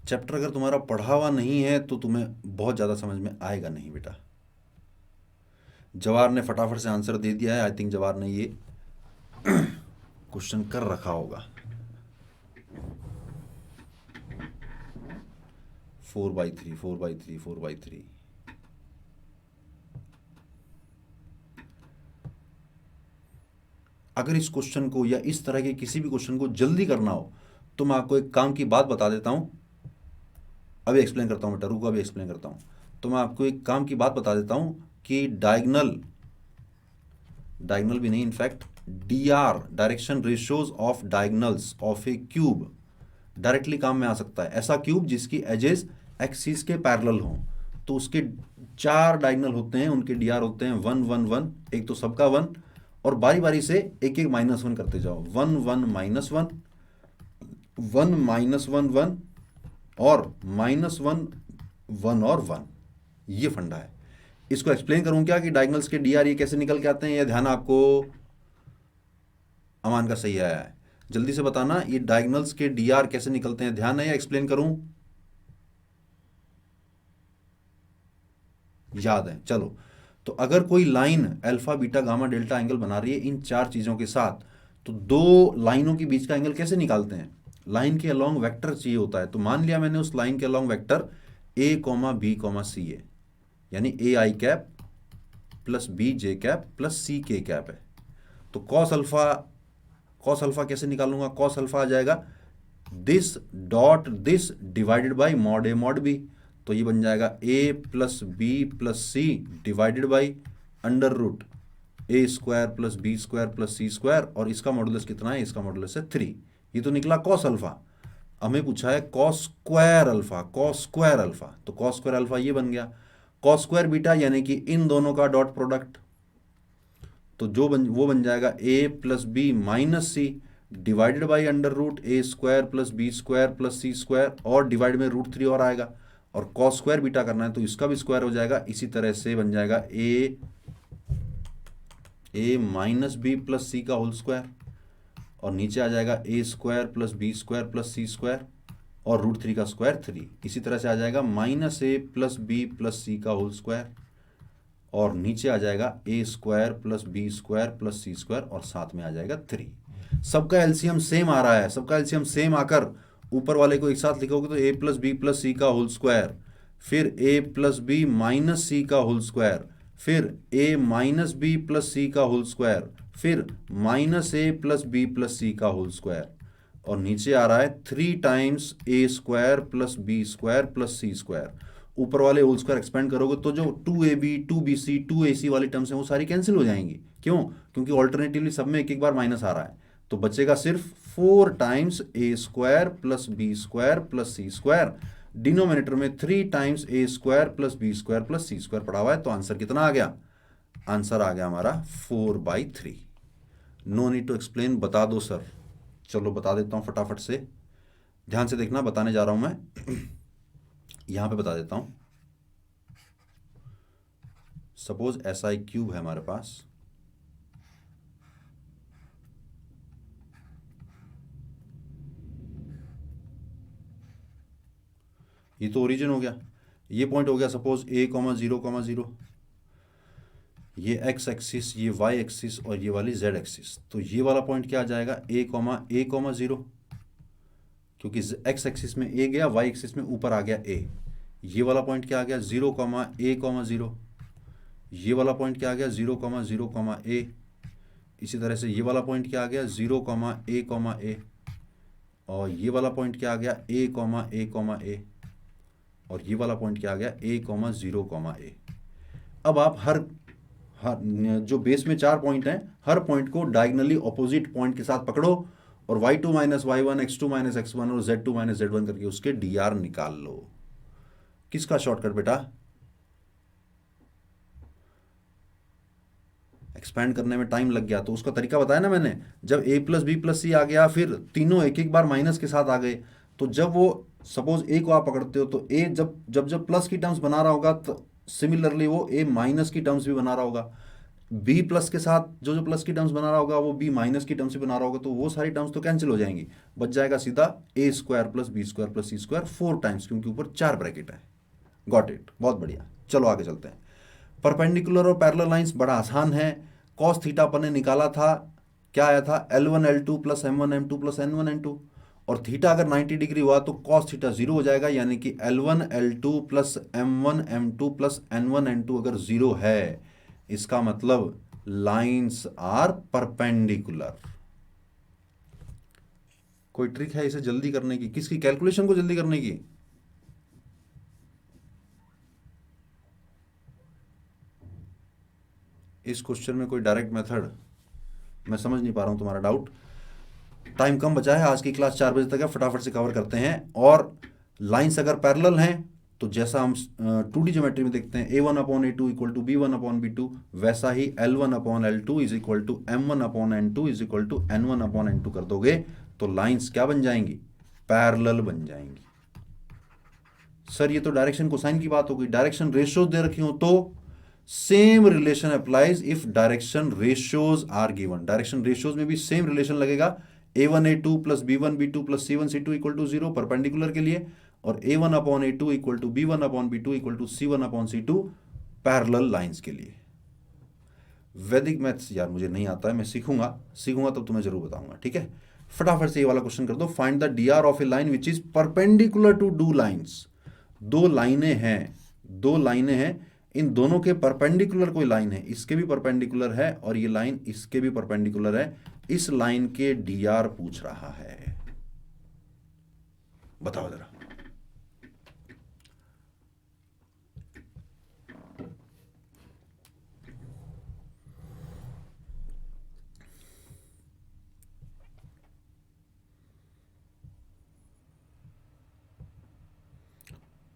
चैप्टर अगर तुम्हारा पढ़ा हुआ नहीं है तो तुम्हें बहुत ज़्यादा समझ में आएगा नहीं बेटा। जवार ने फटाफट से आंसर दे दिया है, आई थिंक जवार ने ये क्वेश्चन कर रखा होगा। 4/3 4/3 4/3। अगर इस क्वेश्चन को या इस तरह के किसी भी क्वेश्चन को जल्दी करना हो, तो मैं आपको एक काम की बात बता देता हूं, अभी एक्सप्लेन करता हूं बेटा, रुको अभी एक्सप्लेन करता हूं। तो मैं आपको एक काम की बात बता देता हूं कि डायगोनल भी नहीं, in fact DR direction ratios of diagonals of a cube directly काम में आ सकता है। ऐसा क्यूब जिसकी एजेस एक्सिस के पैरेलल हों, तो उसके 4 डायगोनल होते हैं, उनके DR होते हैं 1 1 1, एक तो सबका 1, और बारी बारी से एक एक -1 करते जाओ, 1 1 -1 1 -1 1 और -1 1 और 1। ये फंडा है। इसको एक्सप्लेन करूं क्या कि डायगोनल्स के DR ये कैसे निकल के आते हैं, ये ध्यान आपको अमान का सही आया है, जल्दी से बताना ये डायगोनल्स के DR कैसे निकलते हैं, ध्यान है या एक्सप्लेन करूं? याद है, चलो। तो अगर कोई line alpha beta gamma delta angle बना रही है इन 4 चीजों के साथ, तो दो लाइनों के बीच का एंगल कैसे निकालते हैं, लाइन के अलोंग वेक्टर चाहिए होता है। तो मान लिया मैंने उस लाइन के along vector A, B, C है, यानी AI cap plus BJ cap plus CK cap है। तो कॉस अल्फा कैसे निकालूंगा, कॉस अल्फा आ जाएगा this dot this divided by mod A mod B। तो ये बन जाएगा A plus B plus C divided by under root A square plus B square plus C square, और इसका मॉडुलस कितना है, इसका मॉडुलस है 3। ये तो निकला कॉस अल्फा। हमें पूछा है cos square alpha, cos square alpha, तो कॉस स्क्वायर अल्फा ये बन गया। कॉस स्क्वायर बीटा यानी कि इन दोनों का डॉट प्रोडक्ट, तो वो बन जाएगा A plus B minus C divided by under root A square plus B square plus C square, और डिवाइड में √3 और आएगा, और कॉस स्क्वायर बीटा करना है तो इसका भी स्क्वायर हो जाएगा। इसी तरह से बन जाएगा ए माइनस बी प्लस सी का होल स्क्वायर, और नीचे आ जाएगा a square plus B square plus C square, और रूट 3 का स्क्वायर 3। इसी तरह से आ जाएगा माइनस ए प्लस बी प्लस सी का होल स्क्वायर, और नीचे आ जाएगा a square plus B square plus C square, और साथ में आ जाएगा 3। सबका एलसीएम सेम आ रहा है, सबका एलसीएम सेम आकर ऊपर वाले को एक साथ लिखोगे तो ए प्लस बी प्लस सी का होल स्क्वायर, फिर A plus B minus C का होल स्क्वायर, फिर ए माइनस बी प्लस सी का होल स्क्वायर, फिर माइनस ए प्लस बी प्लस सी का होल स्क्वायर, और नीचे आ रहा है 3 times A square plus B square plus C square. ऊपर वाले होल स्क्वायर एक्सपेंड करोगे तो जो 2ab 2bc 2ac वाली टर्म्स हैं वो सारी कैंसिल हो जाएंगी। क्यों? क्योंकि ऑल्टरनेटिवली सब में एक एक बार माइनस आ रहा है, तो बचेगा सिर्फ 4 times A square plus B square plus C square. Denominator में 3 times A square plus B square plus C square पड़ा हुआ है। तो आंसर कितना आ गया? आंसर आ गया हमारा 4/3। नो नीड टू एक्सप्लेन, बता दो सर। चलो बता देता हूँ फटाफट से, ध्यान से देखना, बताने जा रहा हूँ मैं। यहां पे बता देता हूं। सपोज SI क्यूब है हमारे पास, ये तो ओरिजिन हो गया, ये पॉइंट हो गया सपोज A,0,0, ये x एक्सिस, ये y एक्सिस और ये वाली z एक्सिस। तो ये वाला पॉइंट क्या आ जाएगा? A,0, क्योंकि x एक्सिस में a गया, y एक्सिस में ऊपर आ गया a। ये वाला पॉइंट क्या आ गया? 0,A,0। ये वाला पॉइंट क्या आ गया? 0,0,A। इसी तरह से ये वाला पॉइंट क्या आ गया? 0,A,A। और ये वाला पॉइंट क्या आ गया? A,A,A। और ये वाला पॉइंट क्या आ गया? A,0,A। अब आप हर जो बेस में 4 पॉइंट हैं, हर पॉइंट को डायगनली ऑपोजिट पॉइंट के साथ पकड़ो और y2 minus y1, x2 minus x1 और z2 माइनस z1 करके उसके dr निकाल लो। किसका शॉर्टकट बेटा? एक्सपैंड करने में टाइम लग गया तो उसका तरीका बताया ना मैंने। जब a प्लस बी प्लस सी आ गया, फिर तीनों एक एक बार माइनस के साथ आ गए, तो जब वो सपोज a को आप पकड़ते हो तो a जब जब जब प्लस की टर्म्स बना रहा होगा तो सिमिलरली वो a माइनस की टर्म्स भी बना रहा होगा। b प्लस के साथ जो जो प्लस की टर्म्स बना रहा होगा वो b माइनस की टर्म्स भी बना रहा होगा, तो वो सारी टर्म्स तो कैंसिल हो जाएंगी। बच जाएगा सीधा a square plus B square plus C square 4 times, क्योंकि ऊपर 4 ब्रैकेट है। गॉट इट, बहुत बढ़िया। चलो आगे चलते हैं। परपेंडिकुलर और पैरेलल लाइंस बड़ा आसान है। कॉस थीटा अपन ने निकाला था, क्या आया था? L1 L2 plus M1 M2 plus N1 N2। और थीटा अगर 90 डिग्री हुआ तो कॉस थीटा 0 हो जाएगा, यानी कि L1 L2 plus M1 M2 plus N1 N2 अगर 0 है, इसका मतलब लाइंस आर परपेंडिकुलर। कोई ट्रिक है इसे जल्दी करने की? किसकी कैलकुलेशन को जल्दी करने की? इस क्वेश्चन में कोई डायरेक्ट मेथड? मैं समझ नहीं पा रहा हूं तुम्हारा डाउट। टाइम कम बचा है, आज की क्लास 4 बजे तक है, फटाफट से कवर करते हैं। और लाइंस अगर पैरेलल हैं तो जैसा हम 2D ज्योमेट्री में देखते हैं A1/A2 इक्वल टू B1/B2, वैसा ही L1/L2 is equal to M1/N2 is equal to N1/N2 कर दोगे तो लाइंस क्या बन जाएंगी? पैरेलल बन जाएंगी। सर ये तो डायरेक्शन कोसाइन की बात हो गई, डायरेक्शन रेशियोज दे रखी हो तो same relation applies if direction ratios are given. Direction ratios में भी सेम रिलेशन लगेगा। A1A2 plus B1B2 plus C1C2 equal to 0 perpendicular के लिए, और A1/A2 equal to B1/B2 equal to C1/C2 parallel lines के लिए। वैदिक मैथ्स यार मुझे नहीं आता है, मैं सीखूंगा सीखूंगा तब तुम्हें जरूर बताऊंगा, ठीक है। फटाफट से ये वाला क्वेश्चन कर दो। Find the dr of a line which is perpendicular to two lines. दो लाइनें हैं, दो लाइनें हैं, इन दोनों के परपेंडिकुलर कोई लाइन है, इसके भी परपेंडिकुलर है और ये लाइन इसके भी परपेंडिकुलर है। इस लाइन के dr पूछ रहा है, बताओ जरा।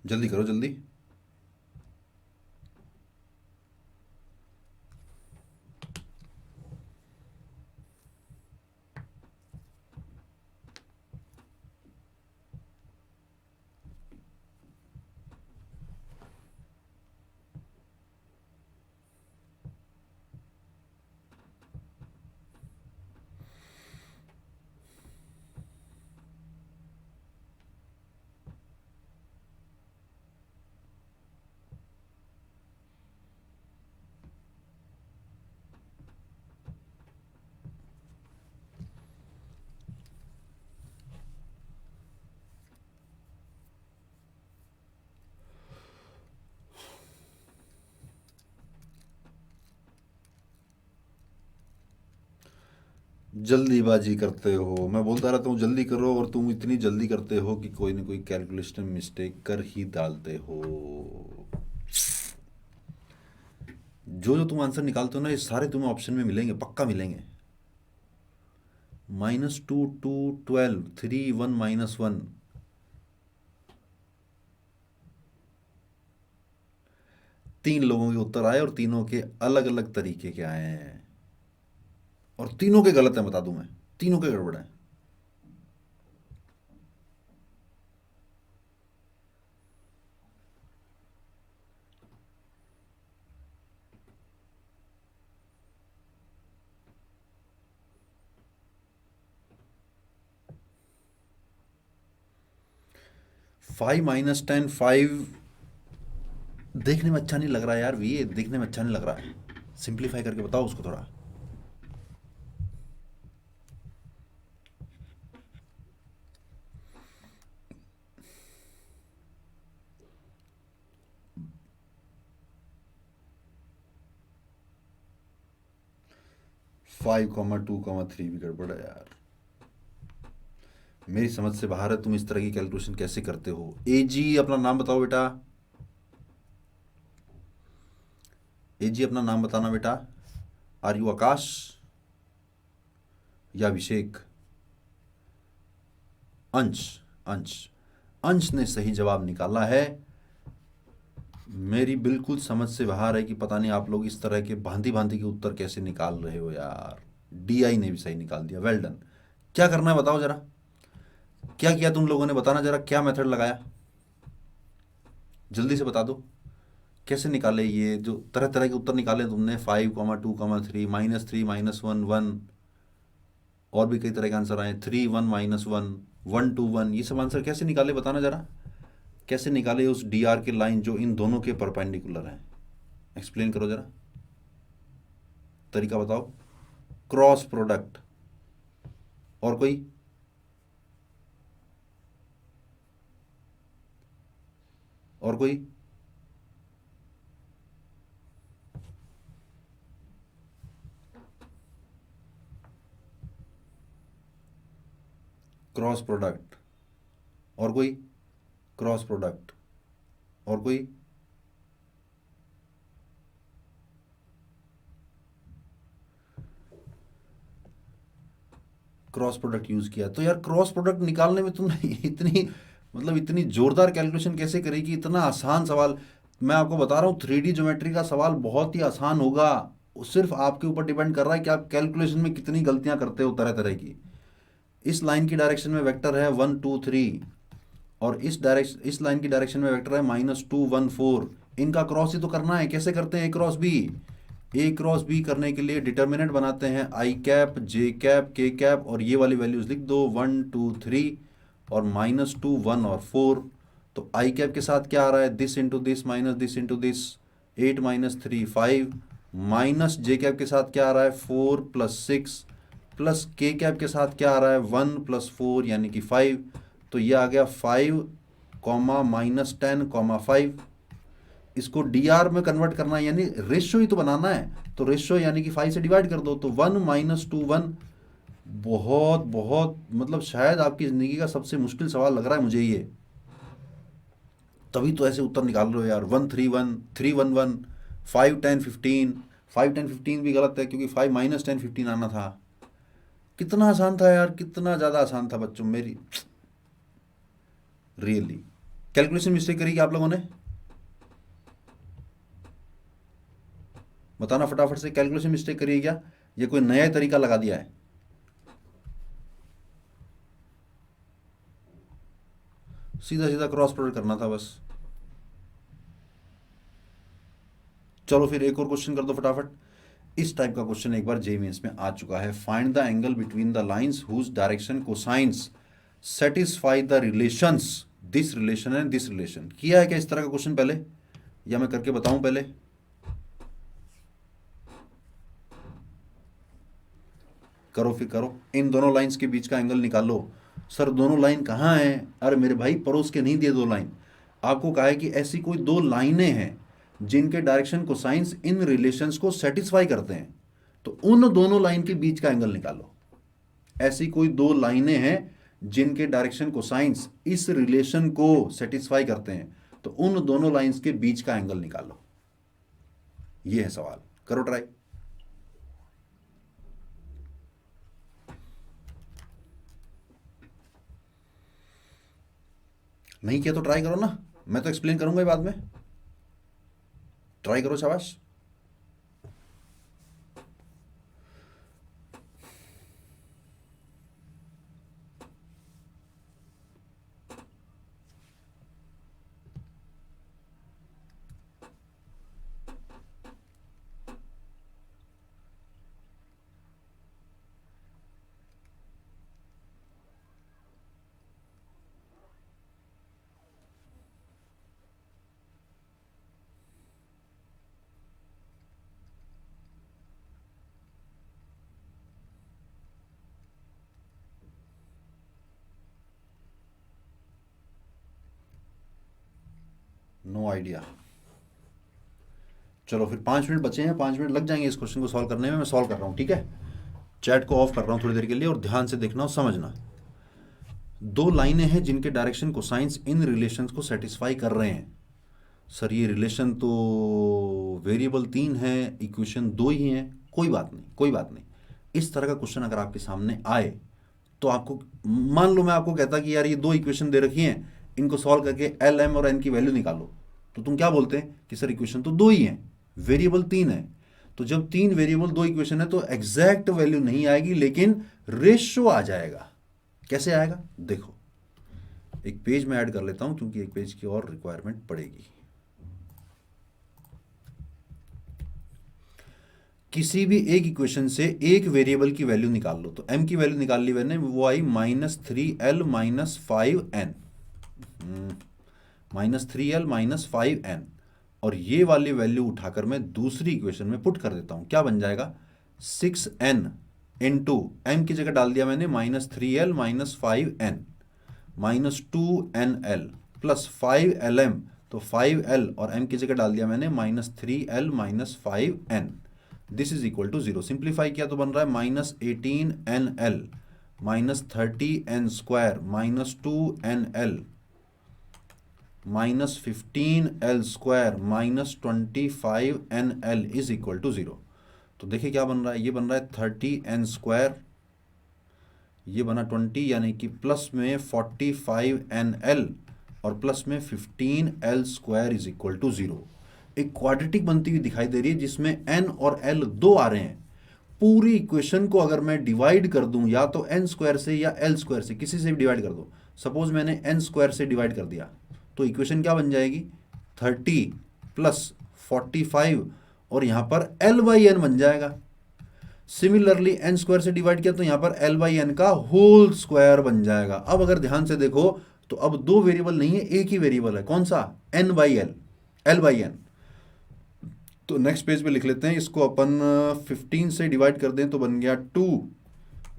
जल्दी करो जल्दी। जल्दीबाजी करते हो, मैं बोलता रहता हूँ जल्दी करो और तुम इतनी जल्दी करते हो कि कोई ना कोई कैलकुलेशन मिस्टेक कर ही डालते हो। जो जो तुम आंसर निकालते हो ना, ये सारे तुम्हें ऑप्शन में मिलेंगे, पक्का मिलेंगे। -2 2 12 3 1 -1, 3 लोगों के उत्तर आए और तीनों के अलग अलग तरीके के आए हैं, और तीनों के गलत हैं, बता दूं मैं, तीनों के गड़बड़ हैं। 5 - 10 5 देखने में अच्छा नहीं लग रहा है यार, ये देखने में अच्छा नहीं लग रहा है। सिंप्लीफाई करके बताओ उसको थोड़ा। 5, 2, 3 भी गड़बड़ है यार, मेरी समझ से बाहर है। तुम इस तरह की कैलकुलेशन कैसे करते हो? एजी अपना नाम बताओ बेटा, एजी अपना नाम बताना बेटा। आर यू आकाश या अभिषेक? अंश, अंश, अंश ने सही जवाब निकाला है। मेरी बिल्कुल समझ से बाहर है कि पता नहीं आप लोग इस तरह के भांति भांति के उत्तर कैसे निकाल रहे हो यार। डीआई ने भी सही निकाल दिया, वेल डन। क्या करना है बताओ जरा, क्या किया तुम लोगों ने, बताना जरा, क्या मेथड लगाया, जल्दी से बता दो। कैसे निकाले ये जो तरह तरह के उत्तर निकाले तुमने? 5, 2, 3 -3 -1 1, और भी कई तरह के आंसर आए, 3 1 -1 1 2 1, ये सब आंसर कैसे निकाले बताना जरा। कैसे निकाले उस डी आर के लाइन जो इन दोनों के परपेंडिकुलर हैं? एक्सप्लेन करो जरा, तरीका बताओ। क्रॉस प्रोडक्ट, और कोई? और कोई? क्रॉस प्रोडक्ट, और कोई? क्रॉस प्रोडक्ट, और कोई? क्रॉस प्रोडक्ट यूज किया तो यार, क्रॉस प्रोडक्ट निकालने में तुमने इतनी, मतलब इतनी जोरदार कैलकुलेशन कैसे करी कि इतना आसान सवाल। मैं आपको बता रहा हूँ 3D ज्योमेट्री का सवाल बहुत ही आसान होगा, वो सिर्फ आपके ऊपर डिपेंड कर रहा है कि आप कैलकुलेशन में कितनी गलतियां करते हो तरह तरह की। इस लाइन की डायरेक्शन में वेक्टर है 1 2 3, और इस लाइन की डायरेक्शन में वेक्टर है -2 1 4। इनका क्रॉस ही तो करना है। कैसे करते हैं? ए क्रॉस बी। ए क्रॉस बी करने के लिए डिटर्मिनेंट बनाते हैं आई कैप, जे कैप, के कैप, और ये वाली वैल्यूज लिख दो 1 2 3, और -2 1 और 4। तो आई कैप के साथ क्या आ रहा है? This into this minus this into this, 8 - 3 5, minus J cap के साथ क्या आ रहा है? 4 + 6, प्लस के कैप के साथ क्या आ रहा है? 1 + 4 यानी कि 5। तो ये आ गया 5, -10, 5। इसको डी आर में कन्वर्ट करना है, यानी रेशियो ही तो बनाना है, तो रेशियो यानी कि 5 से डिवाइड कर दो, तो 1 - 2 1। बहुत बहुत, मतलब शायद आपकी ज़िंदगी का सबसे मुश्किल सवाल लग रहा है मुझे ये, तभी तो ऐसे उत्तर निकाल रहे हो यार। 1 3 1 3 1 1, 5 10 15, 5 10 15 भी गलत है क्योंकि 5 - 10 15 आना था। कितना आसान था यार, कितना ज़्यादा आसान था बच्चों, मेरी रियली। कैलकुलेशन मिस्टेक करी क्या आप लोगों ने? बताना फटाफट से, कैलकुलेशन मिस्टेक करिए क्या, ये कोई नया तरीका लगा दिया है? सीधा सीधा क्रॉस प्रोडक्ट करना था बस। चलो फिर एक और क्वेश्चन कर दो फटाफट। इस टाइप का क्वेश्चन एक बार जेईई मेंस में आ चुका है। Find the angle between the lines whose direction cosines satisfy the relations, this relation and this relation. किया है क्या इस तरह का क्वेश्चन पहले, या मैं करके बताऊं पहले? करो फिर करो, इन दोनों लाइंस के बीच का एंगल निकालो। सर दोनों लाइन कहाँ हैं? अरे मेरे भाई, परोस के नहीं दिए दो लाइन, आपको कहा है कि ऐसी कोई दो लाइनें हैं जिनके डायरेक्शन कोसाइंस इन रिलेशंस को सेटिस्फाई करते हैं, तो उन दोनों लाइन के बीच का एंगल निकालो। ऐसी कोई दो लाइनें हैं जिनके डायरेक्शन कोसाइंस इस रिलेशन को सेटिस्फाई करते हैं, तो उन दोनों लाइंस के बीच का एंगल निकालो। ये है सवाल, करो ट्राई। नहीं किया तो ट्राई करो ना, मैं तो एक्सप्लेन करूंगा बाद में। ट्राई करो, शाबाश। No idea. चलो फिर 5 मिनट बचे हैं, 5 मिनट लग जाएंगे इस क्वेश्चन को सॉल्व करने में। मैं सॉल्व कर रहा हूँ, ठीक है। चैट को ऑफ कर रहा हूँ थोड़ी देर के लिए, और ध्यान से देखना और समझना। दो लाइनें हैं जिनके डायरेक्शन कोसाइंस इन रिलेशंस को सेटिस्फाई कर रहे हैं। सर ये रिलेशन तो वेरिएबल 3 है, इक्वेशन 2 ही है। कोई बात नहीं, कोई बात नहीं। इस तरह का क्वेश्चन अगर आपके सामने आए तो आपको, मान लो मैं आपको कहता कि यार ये दो इक्वेशन दे रखी हैं, इनको सॉल्व करके एल एम और एन की वैल्यू निकालो, तो तुम क्या बोलते हैं कि सर इक्वेशन तो 2 ही है, वेरिएबल 3 है। तो जब 3 वेरिएबल 2 इक्वेशन है तो एग्जैक्ट वैल्यू नहीं आएगी, लेकिन रेशियो आ जाएगा। कैसे आएगा देखो, एक पेज में ऐड कर लेता हूं क्योंकि एक पेज की और रिक्वायरमेंट पड़ेगी। किसी भी एक इक्वेशन से एक वेरिएबल की वैल्यू निकाल लो, तो m की वैल्यू निकाल ली मैंने, वो आई -3l -5n, -3l -5n, और ये वाली वैल्यू उठाकर मैं दूसरी इक्वेशन में पुट कर देता हूं। क्या बन जाएगा, 6n इंटू m की जगह डाल दिया मैंने -3l -5n -2nl plus 5lm, तो 5l और m की जगह डाल दिया मैंने -3l -5n। This is equal to 0। Simplify किया तो बन रहा है -18nl -30n square -2nl -15l square -25nl is equal to 0। तो देखिए क्या बन रहा है, ये बन रहा है 30n स्क्वायर, ये बना 20, यानी कि प्लस में 45nl और प्लस में 15l square is equal to 0। एक क्वाड्रेटिक बनती हुई दिखाई दे रही है जिसमें n और l दो आ रहे हैं। पूरी इक्वेशन को अगर मैं डिवाइड कर दूं, या तो n स्क्वायर से या l स्क्वायर से, किसी से भी डिवाइड कर दो। सपोज मैंने n स्क्वायर से डिवाइड कर दिया, तो इक्वेशन क्या बन जाएगी, 30 प्लस 45, और यहां पर l बाई एन बन जाएगा। सिमिलरली n स्क्वायर से डिवाइड किया तो यहां पर l बाई एन का होल स्क्वायर बन जाएगा। अब अगर ध्यान से देखो तो अब दो वेरिएबल नहीं है, एक ही वेरिएबल है। कौन सा, n by L, l by N. तो नेक्स्ट पेज पे लिख लेते हैं इसको अपन, 15 से डिवाइड कर दें तो बन गया 2,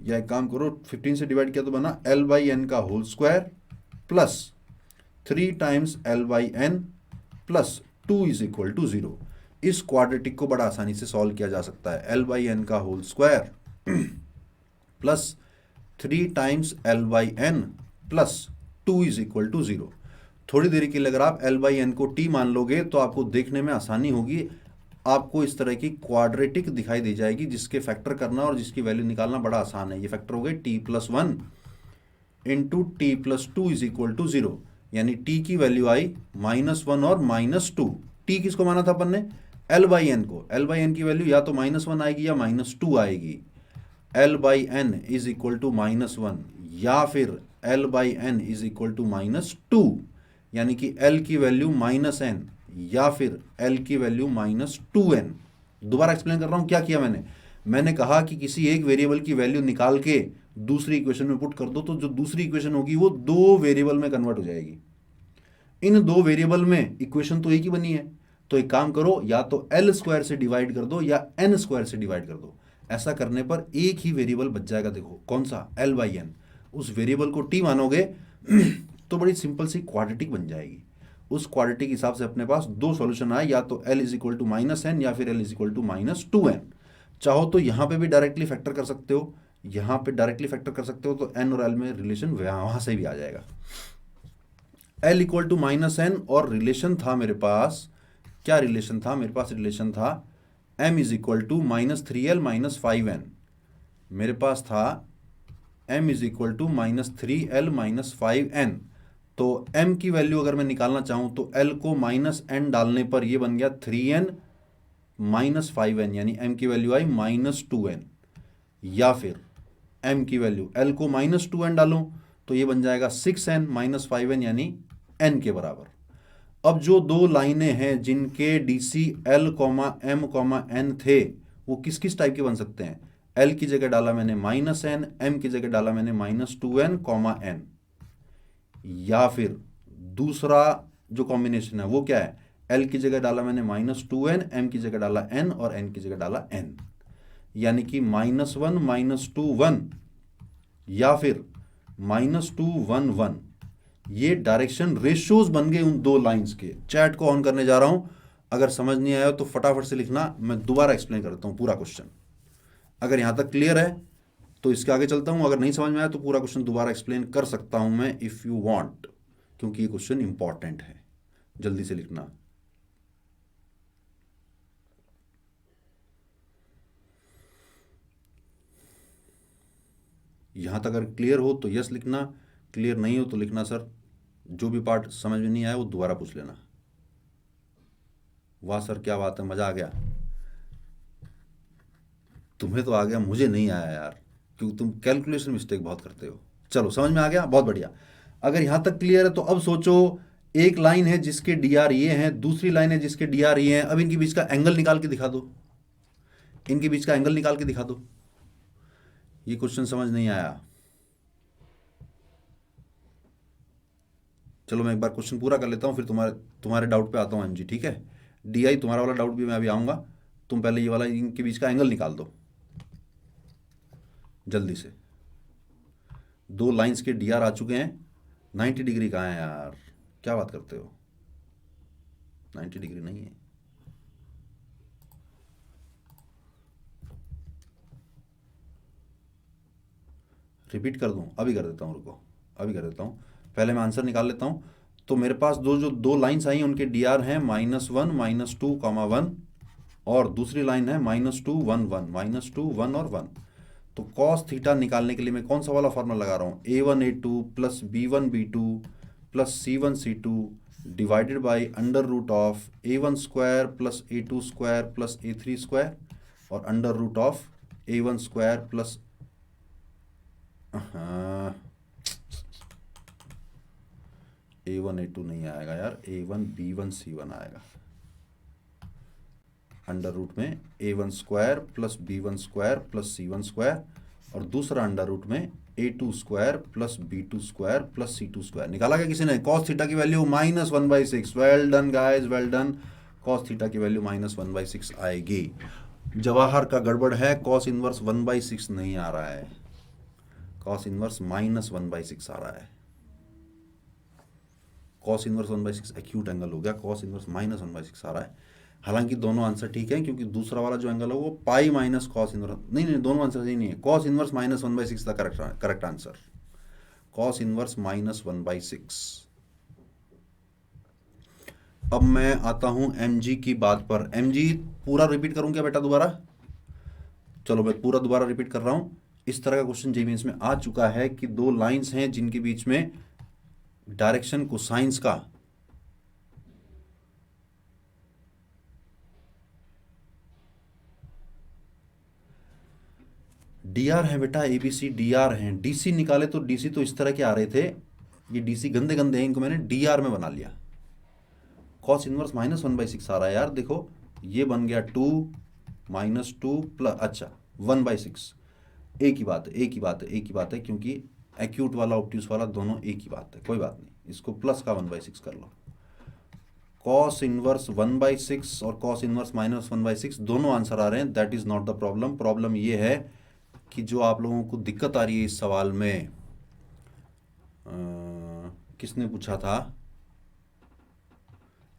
या एक काम करो 15 से डिवाइड किया तो बना l बाई एन का whole square plus 3 times l by N plus 2 is equal to 0। इस क्वाड्रेटिक को बड़ा आसानी से सॉल्व किया जा सकता है। l बाई एन का whole square plus 3 times l by N plus 2 is equal to 0। थोड़ी देर के लिए अगर आप l बाई एन को t मान लोगे तो आपको देखने में आसानी होगी। आपको इस तरह की क्वाड्रेटिक दिखाई दे जाएगी जिसके फैक्टर करना और जिसकी वैल्यू निकालना बड़ा आसान है। ये फैक्टर हो गए t+1 into t+2 is equal to 0, यानी t की वैल्यू आई -1 और -2। t किसको माना था अपन ने, l बाई एन को। l बाई एन की वैल्यू या तो -1 आएगी या -2 आएगी। l by N is equal to -1 या फिर l by N is equal to -2, यानी कि l की वैल्यू -n या फिर l की वैल्यू -2n। दोबारा एक्सप्लेन कर रहा हूं क्या किया मैंने कहा कि किसी एक वेरिएबल की वैल्यू निकाल के दूसरी इक्वेशन में पुट कर दो, तो जो दूसरी इक्वेशन होगी वो दो वेरिएबल में कन्वर्ट हो जाएगी। इन दो वेरिएबल में इक्वेशन तो एक ही बनी है, तो एक काम करो, या तो l स्क्वायर से डिवाइड कर दो या n स्क्वायर से डिवाइड कर दो। ऐसा करने पर एक ही वेरिएबल बच जाएगा। देखो कौन सा, l बाई एन। उस वेरिएबल को t मानोगे तो बड़ी सिंपल सी क्वाड्रेटिक बन जाएगी। उस क्वाड्रेटिक के हिसाब से अपने पास दो सॉल्यूशन आए, या तो l is equal to -n या फिर l is equal to -2n। चाहो तो यहां पे भी डायरेक्टली फैक्टर कर सकते हो, यहाँ पे डायरेक्टली फैक्टर कर सकते हो, तो एन और एल में रिलेशन वहाँ से भी आ जाएगा। L equal to minus N, और रिलेशन था मेरे पास, क्या रिलेशन था मेरे पास? रिलेशन था M is equal to -3L - 5N। मेरे पास था m is equal to -3L - 5N। तो m की वैल्यू अगर मैं निकालना चाहूँ तो l को -n डालने पर ये बन गया 3N - 5N, यानी m की वैल्यू आई -2N। या फिर m की वैल्यू l को -2N डालूं तो ये बन जाएगा 6N - 5N, यानी n के बराबर। अब जो दो लाइनें हैं जिनके DC L, M, N थे, वो किस किस टाइप के बन सकते हैं? L की जगह डाला मैंने -n, M की जगह डाला मैंने -2N, N। या फिर दूसरा जो कॉम्बिनेशन है वो क्या है? L की जगह डाला मैंने -2N, M की जगह डाला N और N की जगह डाला N, यानी कि -1 -2 1 या फिर -2 1 1। ये डायरेक्शन रेशियोज बन गए उन दो लाइंस के। चैट को ऑन करने जा रहा हूं, अगर समझ नहीं आया तो फटाफट से लिखना, मैं दोबारा एक्सप्लेन करता हूं पूरा क्वेश्चन। अगर यहां तक क्लियर है तो इसके आगे चलता हूं, अगर नहीं समझ में आया तो पूरा क्वेश्चन दोबारा एक्सप्लेन कर सकता हूं मैं, इफ यू वांट, क्योंकि ये क्वेश्चन इंपॉर्टेंट है। जल्दी से लिखना। यहां तक अगर क्लियर हो तो यस लिखना, क्लियर नहीं हो तो लिखना सर जो भी पार्ट समझ में नहीं आया वो दोबारा पूछ लेना। वाह सर क्या बात है, मजा आ गया। तुम्हें तो आ गया, मुझे नहीं आया यार, क्योंकि तुम कैलकुलेशन मिस्टेक बहुत करते हो। चलो समझ में आ गया, बहुत बढ़िया। अगर यहां तक क्लियर है तो अब सोचो, एक लाइन है जिसके DR ये हैं, दूसरी लाइन है जिसके DR ये हैं। अब इनके बीच का एंगल निकाल के दिखा दो, इनके बीच का एंगल निकाल के दिखा दो। ये क्वेश्चन समझ नहीं आया? चलो मैं एक बार क्वेश्चन पूरा कर लेता हूँ, फिर तुम्हारे तुम्हारे डाउट पे आता हूँ MG, ठीक है? DI तुम्हारा वाला डाउट भी मैं अभी आऊँगा। तुम पहले ये वाला इनके बीच का एंगल निकाल दो जल्दी से। दो लाइंस के DR आ चुके हैं। 90 डिग्री कहाँ है यार, क्या बात करते हो? 90 डिग्री नहीं है। रिपीट कर दूँ? अभी कर देता हूँ, रुको अभी कर देता हूँ। पहले मैं आंसर निकाल लेता हूँ। तो मेरे पास जो दो लाइंस आई उनके DR हैं -1 -2 1, और दूसरी लाइन है -2 1 1 -2 1 और 1। तो कॉस थीटा निकालने के लिए मैं कौन सा वाला फॉर्मूला लगा रहा हूँ? A1 A2 plus B1 B2 plus C1 C2 divided by √ A1 square plus A2 square plus A3 square और √ A1 square plus A1 A2 नहीं आएगा यार, A1 B1 C1 आएगा। अंडर रूट में A1 square plus B1 square plus C1 square, और दूसरा under root में A2 square plus B2 square plus C2 square. निकाला क्या किसी ने? कॉस थीटा की value -1/6। Well done guys, well done. Cos theta की वैल्यू -1/6 आएगी। जवाहर का गड़बड़ है, कॉस इनवर्स 1/6 नहीं आ रहा है, कॉस इनवर्स -1/6 आ रहा है। कॉस इनवर्स 1/6 एक्यूट एंगल हो गया, कॉस इनवर्स -1/6 आ रहा है। हालांकि दोनों आंसर ठीक है, क्योंकि दूसरा वाला जो एंगल है वो पाई माइनस कॉस इनवर्स, नहीं दोनों आंसर सही नहीं है। कॉस इनवर्स -1/6 था करेक्ट आंसर, कॉस इनवर्स -1/6। अब मैं आता हूं MG की बात पर। MG पूरा रिपीट करूं क्या बेटा दोबारा? चलो मैं पूरा दोबारा रिपीट कर रहा हूं। इस तरह का क्वेश्चन जी मेंस में आ चुका है कि दो लाइंस हैं जिनके बीच में डायरेक्शन कोसाइंस का DR है बेटा, ABC DR हैं। DC निकाले तो DC तो इस तरह के आ रहे थे, ये DC गंदे गंदे हैं, इनको मैंने DR में बना लिया। कॉस इनवर्स -1/6 आ रहा है यार, देखो ये बन गया 2 -2 प्लस, अच्छा 1/6। एक ही बात है, एक ही बात है, एक ही बात है, क्योंकि एक्यूट वाला ऑब्ट्यूस वाला दोनों एक ही बात है, कोई बात नहीं, इसको प्लस का 1/6 कर लो। कॉस इनवर्स 1/6 और कॉस इनवर्स -1/6 दोनों आंसर आ रहे हैं। That is not the problem. Problem ये है कि जो आप लोगों को दिक्कत आ रही है इस सवाल में, किसने पूछा था?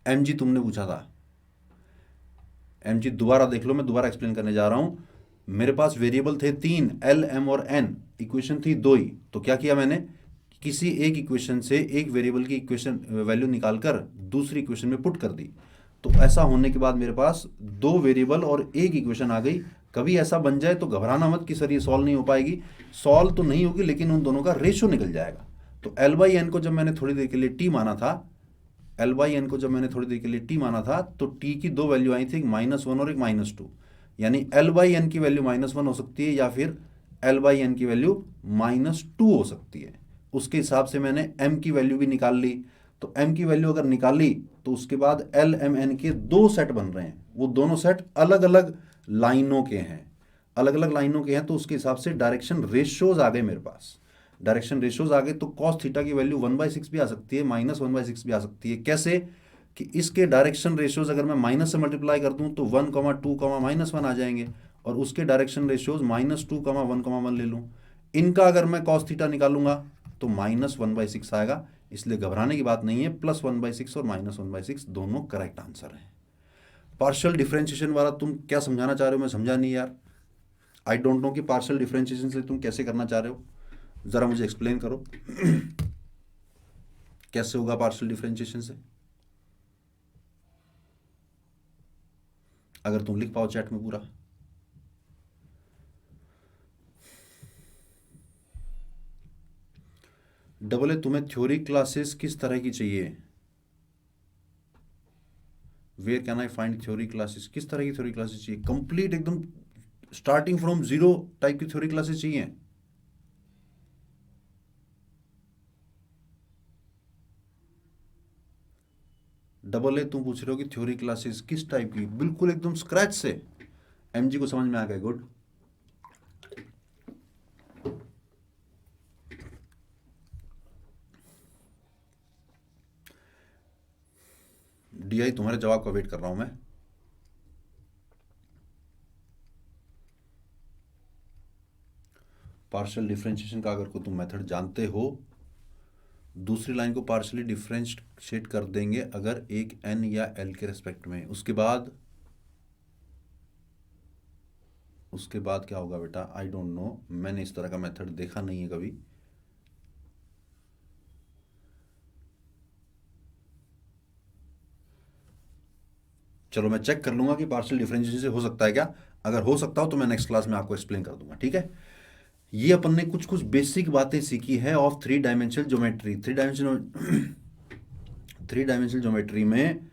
MG तुमने पूछा था। MG दोबारा देख लो, मैं दोबारा एक्सप्लेन करने जा रहा हूं। मेरे पास वेरिएबल थे 3, एल, एम और एन, इक्वेशन थी 2 ही। तो क्या किया मैंने, किसी एक इक्वेशन से एक वेरिएबल की इक्वेशन वैल्यू निकालकर दूसरी इक्वेशन में पुट कर दी। तो ऐसा होने के बाद मेरे पास 2 वेरिएबल और एक इक्वेशन आ गई। कभी ऐसा बन जाए तो घबराना मत कि सर ये सॉल्व नहीं हो पाएगी। सॉल्व तो नहीं होगी, लेकिन उन दोनों का रेशो निकल जाएगा। तो एल बाई एन को जब मैंने थोड़ी देर के लिए टी माना था, एल बाई एन को जब मैंने थोड़ी देर के लिए टी माना था, तो टी की 2 वैल्यू आई थी, एक -1 और एक -2। यानी एल बाई एन की वैल्यू -1 हो सकती है या फिर एल बाई एन की वैल्यू -2 हो सकती है। उसके हिसाब से मैंने m की वैल्यू भी निकाल ली। तो m की वैल्यू अगर निकाली तो उसके बाद एल एम एन के 2 सेट बन रहे हैं। वो दोनों सेट अलग अलग लाइनों के हैं, अलग अलग लाइनों के हैं। तो उसके हिसाब से डायरेक्शन रेशियोज आ गए मेरे पास। डायरेक्शन रेशियोज आ गए तो कॉस थीटा की वैल्यू 1/6 भी आ सकती है, -1/6 भी आ सकती है। कैसे कि इसके डायरेक्शन रेशियोज अगर मैं माइनस से मल्टीप्लाई कर दूं तो 1, 2, -1 आ जाएंगे, और उसके डायरेक्शन रेशियोज -2, 1, 1 ले लूँ। इनका अगर मैं कॉस थीटा निकालूंगा तो -1/6 आएगा। इसलिए घबराने की बात नहीं है, +1/6 और -1/6 दोनों करेक्ट आंसर हैं। पार्शियल डिफरेंशिएशन वाला तुम क्या समझाना चाह रहे हो, मैं समझा नहीं यार। आई डोंट नो कि पार्शियल डिफरेंशिएशन से तुम कैसे करना चाह रहे हो, ज़रा मुझे एक्सप्लेन करो। कैसे होगा पार्शियल डिफरेंशिएशन से, अगर तुम लिख पाओ चैट में पूरा। डबल ए, तुम्हें थ्योरी क्लासेस किस तरह की चाहिए? Where can I find theory classes? किस तरह की थ्योरी क्लासेस चाहिए? कंप्लीट एकदम स्टार्टिंग फ्रॉम जीरो टाइप की थ्योरी क्लासेस चाहिए? डबल ए, तुम पूछ रहे हो कि थ्योरी क्लासेस किस टाइप की? बिल्कुल एकदम स्क्रैच से। एमजी को समझ में आ गया, गुड। डीआई, तुम्हारे जवाब का वेट कर रहा हूं मैं। पार्शियल डिफरेंशिएशन का अगर कोई तुम मेथड जानते हो, दूसरी लाइन को पार्शियली डिफरेंशिएट कर देंगे अगर एक एन या एल के रेस्पेक्ट में। उसके बाद क्या होगा बेटा, आई डोंट नो, मैंने इस तरह का मेथड देखा नहीं है कभी। चलो मैं चेक कर लूंगा कि पार्शियल डिफरेंशिएशन से हो सकता है क्या। अगर हो सकता हो तो मैं नेक्स्ट क्लास में आपको एक्सप्लेन कर दूंगा, ठीक है। ये अपन ने कुछ कुछ बेसिक बातें सीखी है of 3 dimensional geometry. 3 dimensional geometry में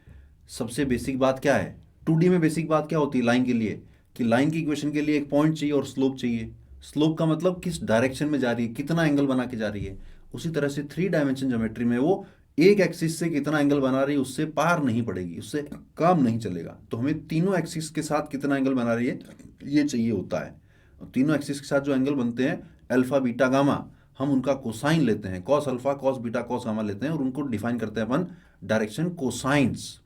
सबसे बेसिक बात क्या है? 2D में बेसिक बात क्या होती है लाइन के लिए, कि लाइन की इक्वेशन के लिए एक पॉइंट चाहिए और स्लोप चाहिए। स्लोप का मतलब किस डायरेक्शन में जा रही है, कितना एंगल बना के जा रही है। उसी तरह से 3 डायमेंशन ज्योमेट्री में वो एक एक्सिस से कितना एंगल बना रही है, उससे पार नहीं पड़ेगी, उससे काम नहीं चलेगा। तो हमें तीनों एक्सिस के साथ कितना एंगल बना रही है ये चाहिए होता है। और तीनों एक्सिस के साथ जो एंगल बनते हैं अल्फा, बीटा, गामा, हम उनका कोसाइन लेते हैं। Cos alpha, cos beta, cos gamma लेते हैं और उनको डिफाइन करते हैं अपन डायरेक्शन कोसाइंस।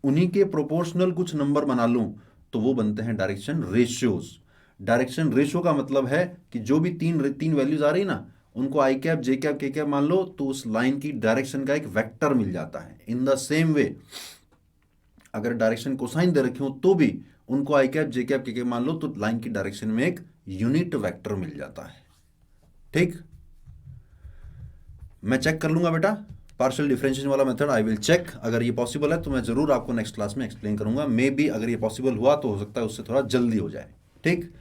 उन्हीं के प्रोपोर्शनल कुछ नंबर बना लूं तो वो बनते हैं डायरेक्शन रेशियोज। डायरेक्शन रेशियो का मतलब है कि जो भी तीन वैल्यूज आ रही ना, उनको आई कैप, जे कैप, के कैप मान लो, तो उस लाइन की डायरेक्शन का एक वेक्टर मिल जाता है। इन द सेम वे अगर डायरेक्शन कोसाइन दे रखी हो तो भी उनको आई कैप, जे कैप, के कैप मान लो, तो लाइन की डायरेक्शन में एक यूनिट वेक्टर मिल जाता है। ठीक, मैं चेक कर लूंगा बेटा पार्शियल डिफरेंशिएशन वाला मेथड। आई विल चेक, अगर ये पॉसिबल है तो मैं जरूर आपको नेक्स्ट क्लास में एक्सप्लेन करूंगा। मे बी अगर ये पॉसिबल हुआ तो हो सकता है उससे थोड़ा जल्दी हो जाए। ठीक,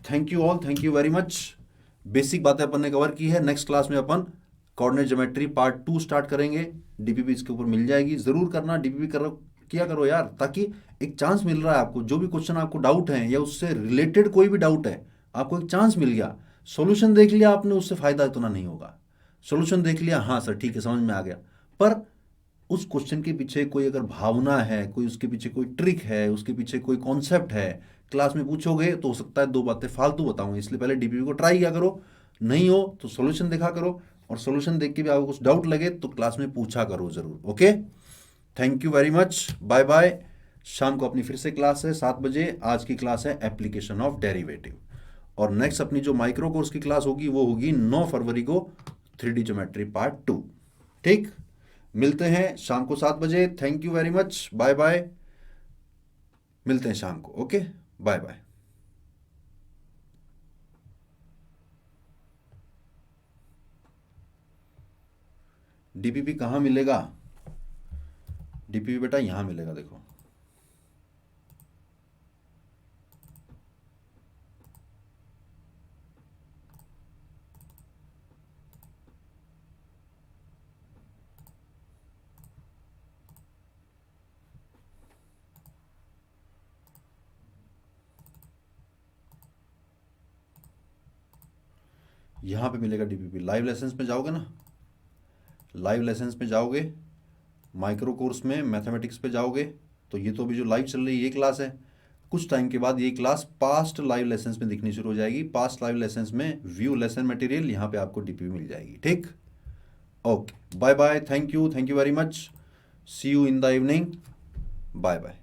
thank you all, thank you very much. Basic बातें अपन ने कवर की है। नेक्स्ट क्लास में अपन कोऑर्डिनेट ज्योमेट्री पार्ट 2 स्टार्ट करेंगे। डीपीपी इसके ऊपर मिल जाएगी, जरूर करना, डीपीपी किया करो यार, ताकि एक चांस मिल रहा है आपको। जो भी क्वेश्चन आपको डाउट है या उससे रिलेटेड कोई भी डाउट है, आपको एक चांस मिल गया। सॉल्यूशन देख लिया आपने, उससे फायदा इतना नहीं होगा। सॉल्यूशन देख लिया, हाँ सर ठीक है समझ में आ गया, पर उस क्वेश्चन के पीछे कोई अगर भावना है, कोई उसके पीछे कोई ट्रिक है, उसके पीछे कोई कॉन्सेप्ट है, क्लास में पूछोगे तो हो सकता है 2 बातें फालतू बताऊं। इसलिए पहले डीपीपी को ट्राई किया करो, नहीं हो तो सॉल्यूशन देखा करो, और सॉल्यूशन देख के भी आपको कुछ डाउट लगे तो क्लास में पूछा करो जरूर। Okay, thank you very much, bye bye. शाम को अपनी फिर से क्लास है 7 बजे। आज की क्लास है एप्लीकेशन ऑफ डेरिवेटिव, और नेक्स्ट अपनी जो माइक्रो कोर्स की क्लास होगी वो होगी 9 फरवरी को 3D ज्योमेट्री पार्ट 2। ठीक, मिलते हैं शाम को 7 बजे। Thank you very much, bye bye. मिलते हैं शाम को, ओके, बाय बाय। डीपीपी कहाँ मिलेगा? डीपीपी बेटा यहाँ मिलेगा, देखो यहाँ पे मिलेगा डीपीपी। लाइव लेसन्स में जाओगे ना, लाइव लेसन्स में जाओगे, माइक्रो कोर्स में मैथमेटिक्स पे जाओगे, तो ये तो अभी जो लाइव चल रही है ये क्लास है। कुछ टाइम के बाद ये क्लास पास्ट लाइव लेसन्स में दिखनी शुरू हो जाएगी। पास्ट लाइव लेसन्स में व्यू लेसन मटेरियल, यहाँ पे आपको डीपीपी मिल जाएगी। ठीक, okay, bye bye, thank you very much, see you in the evening, bye bye.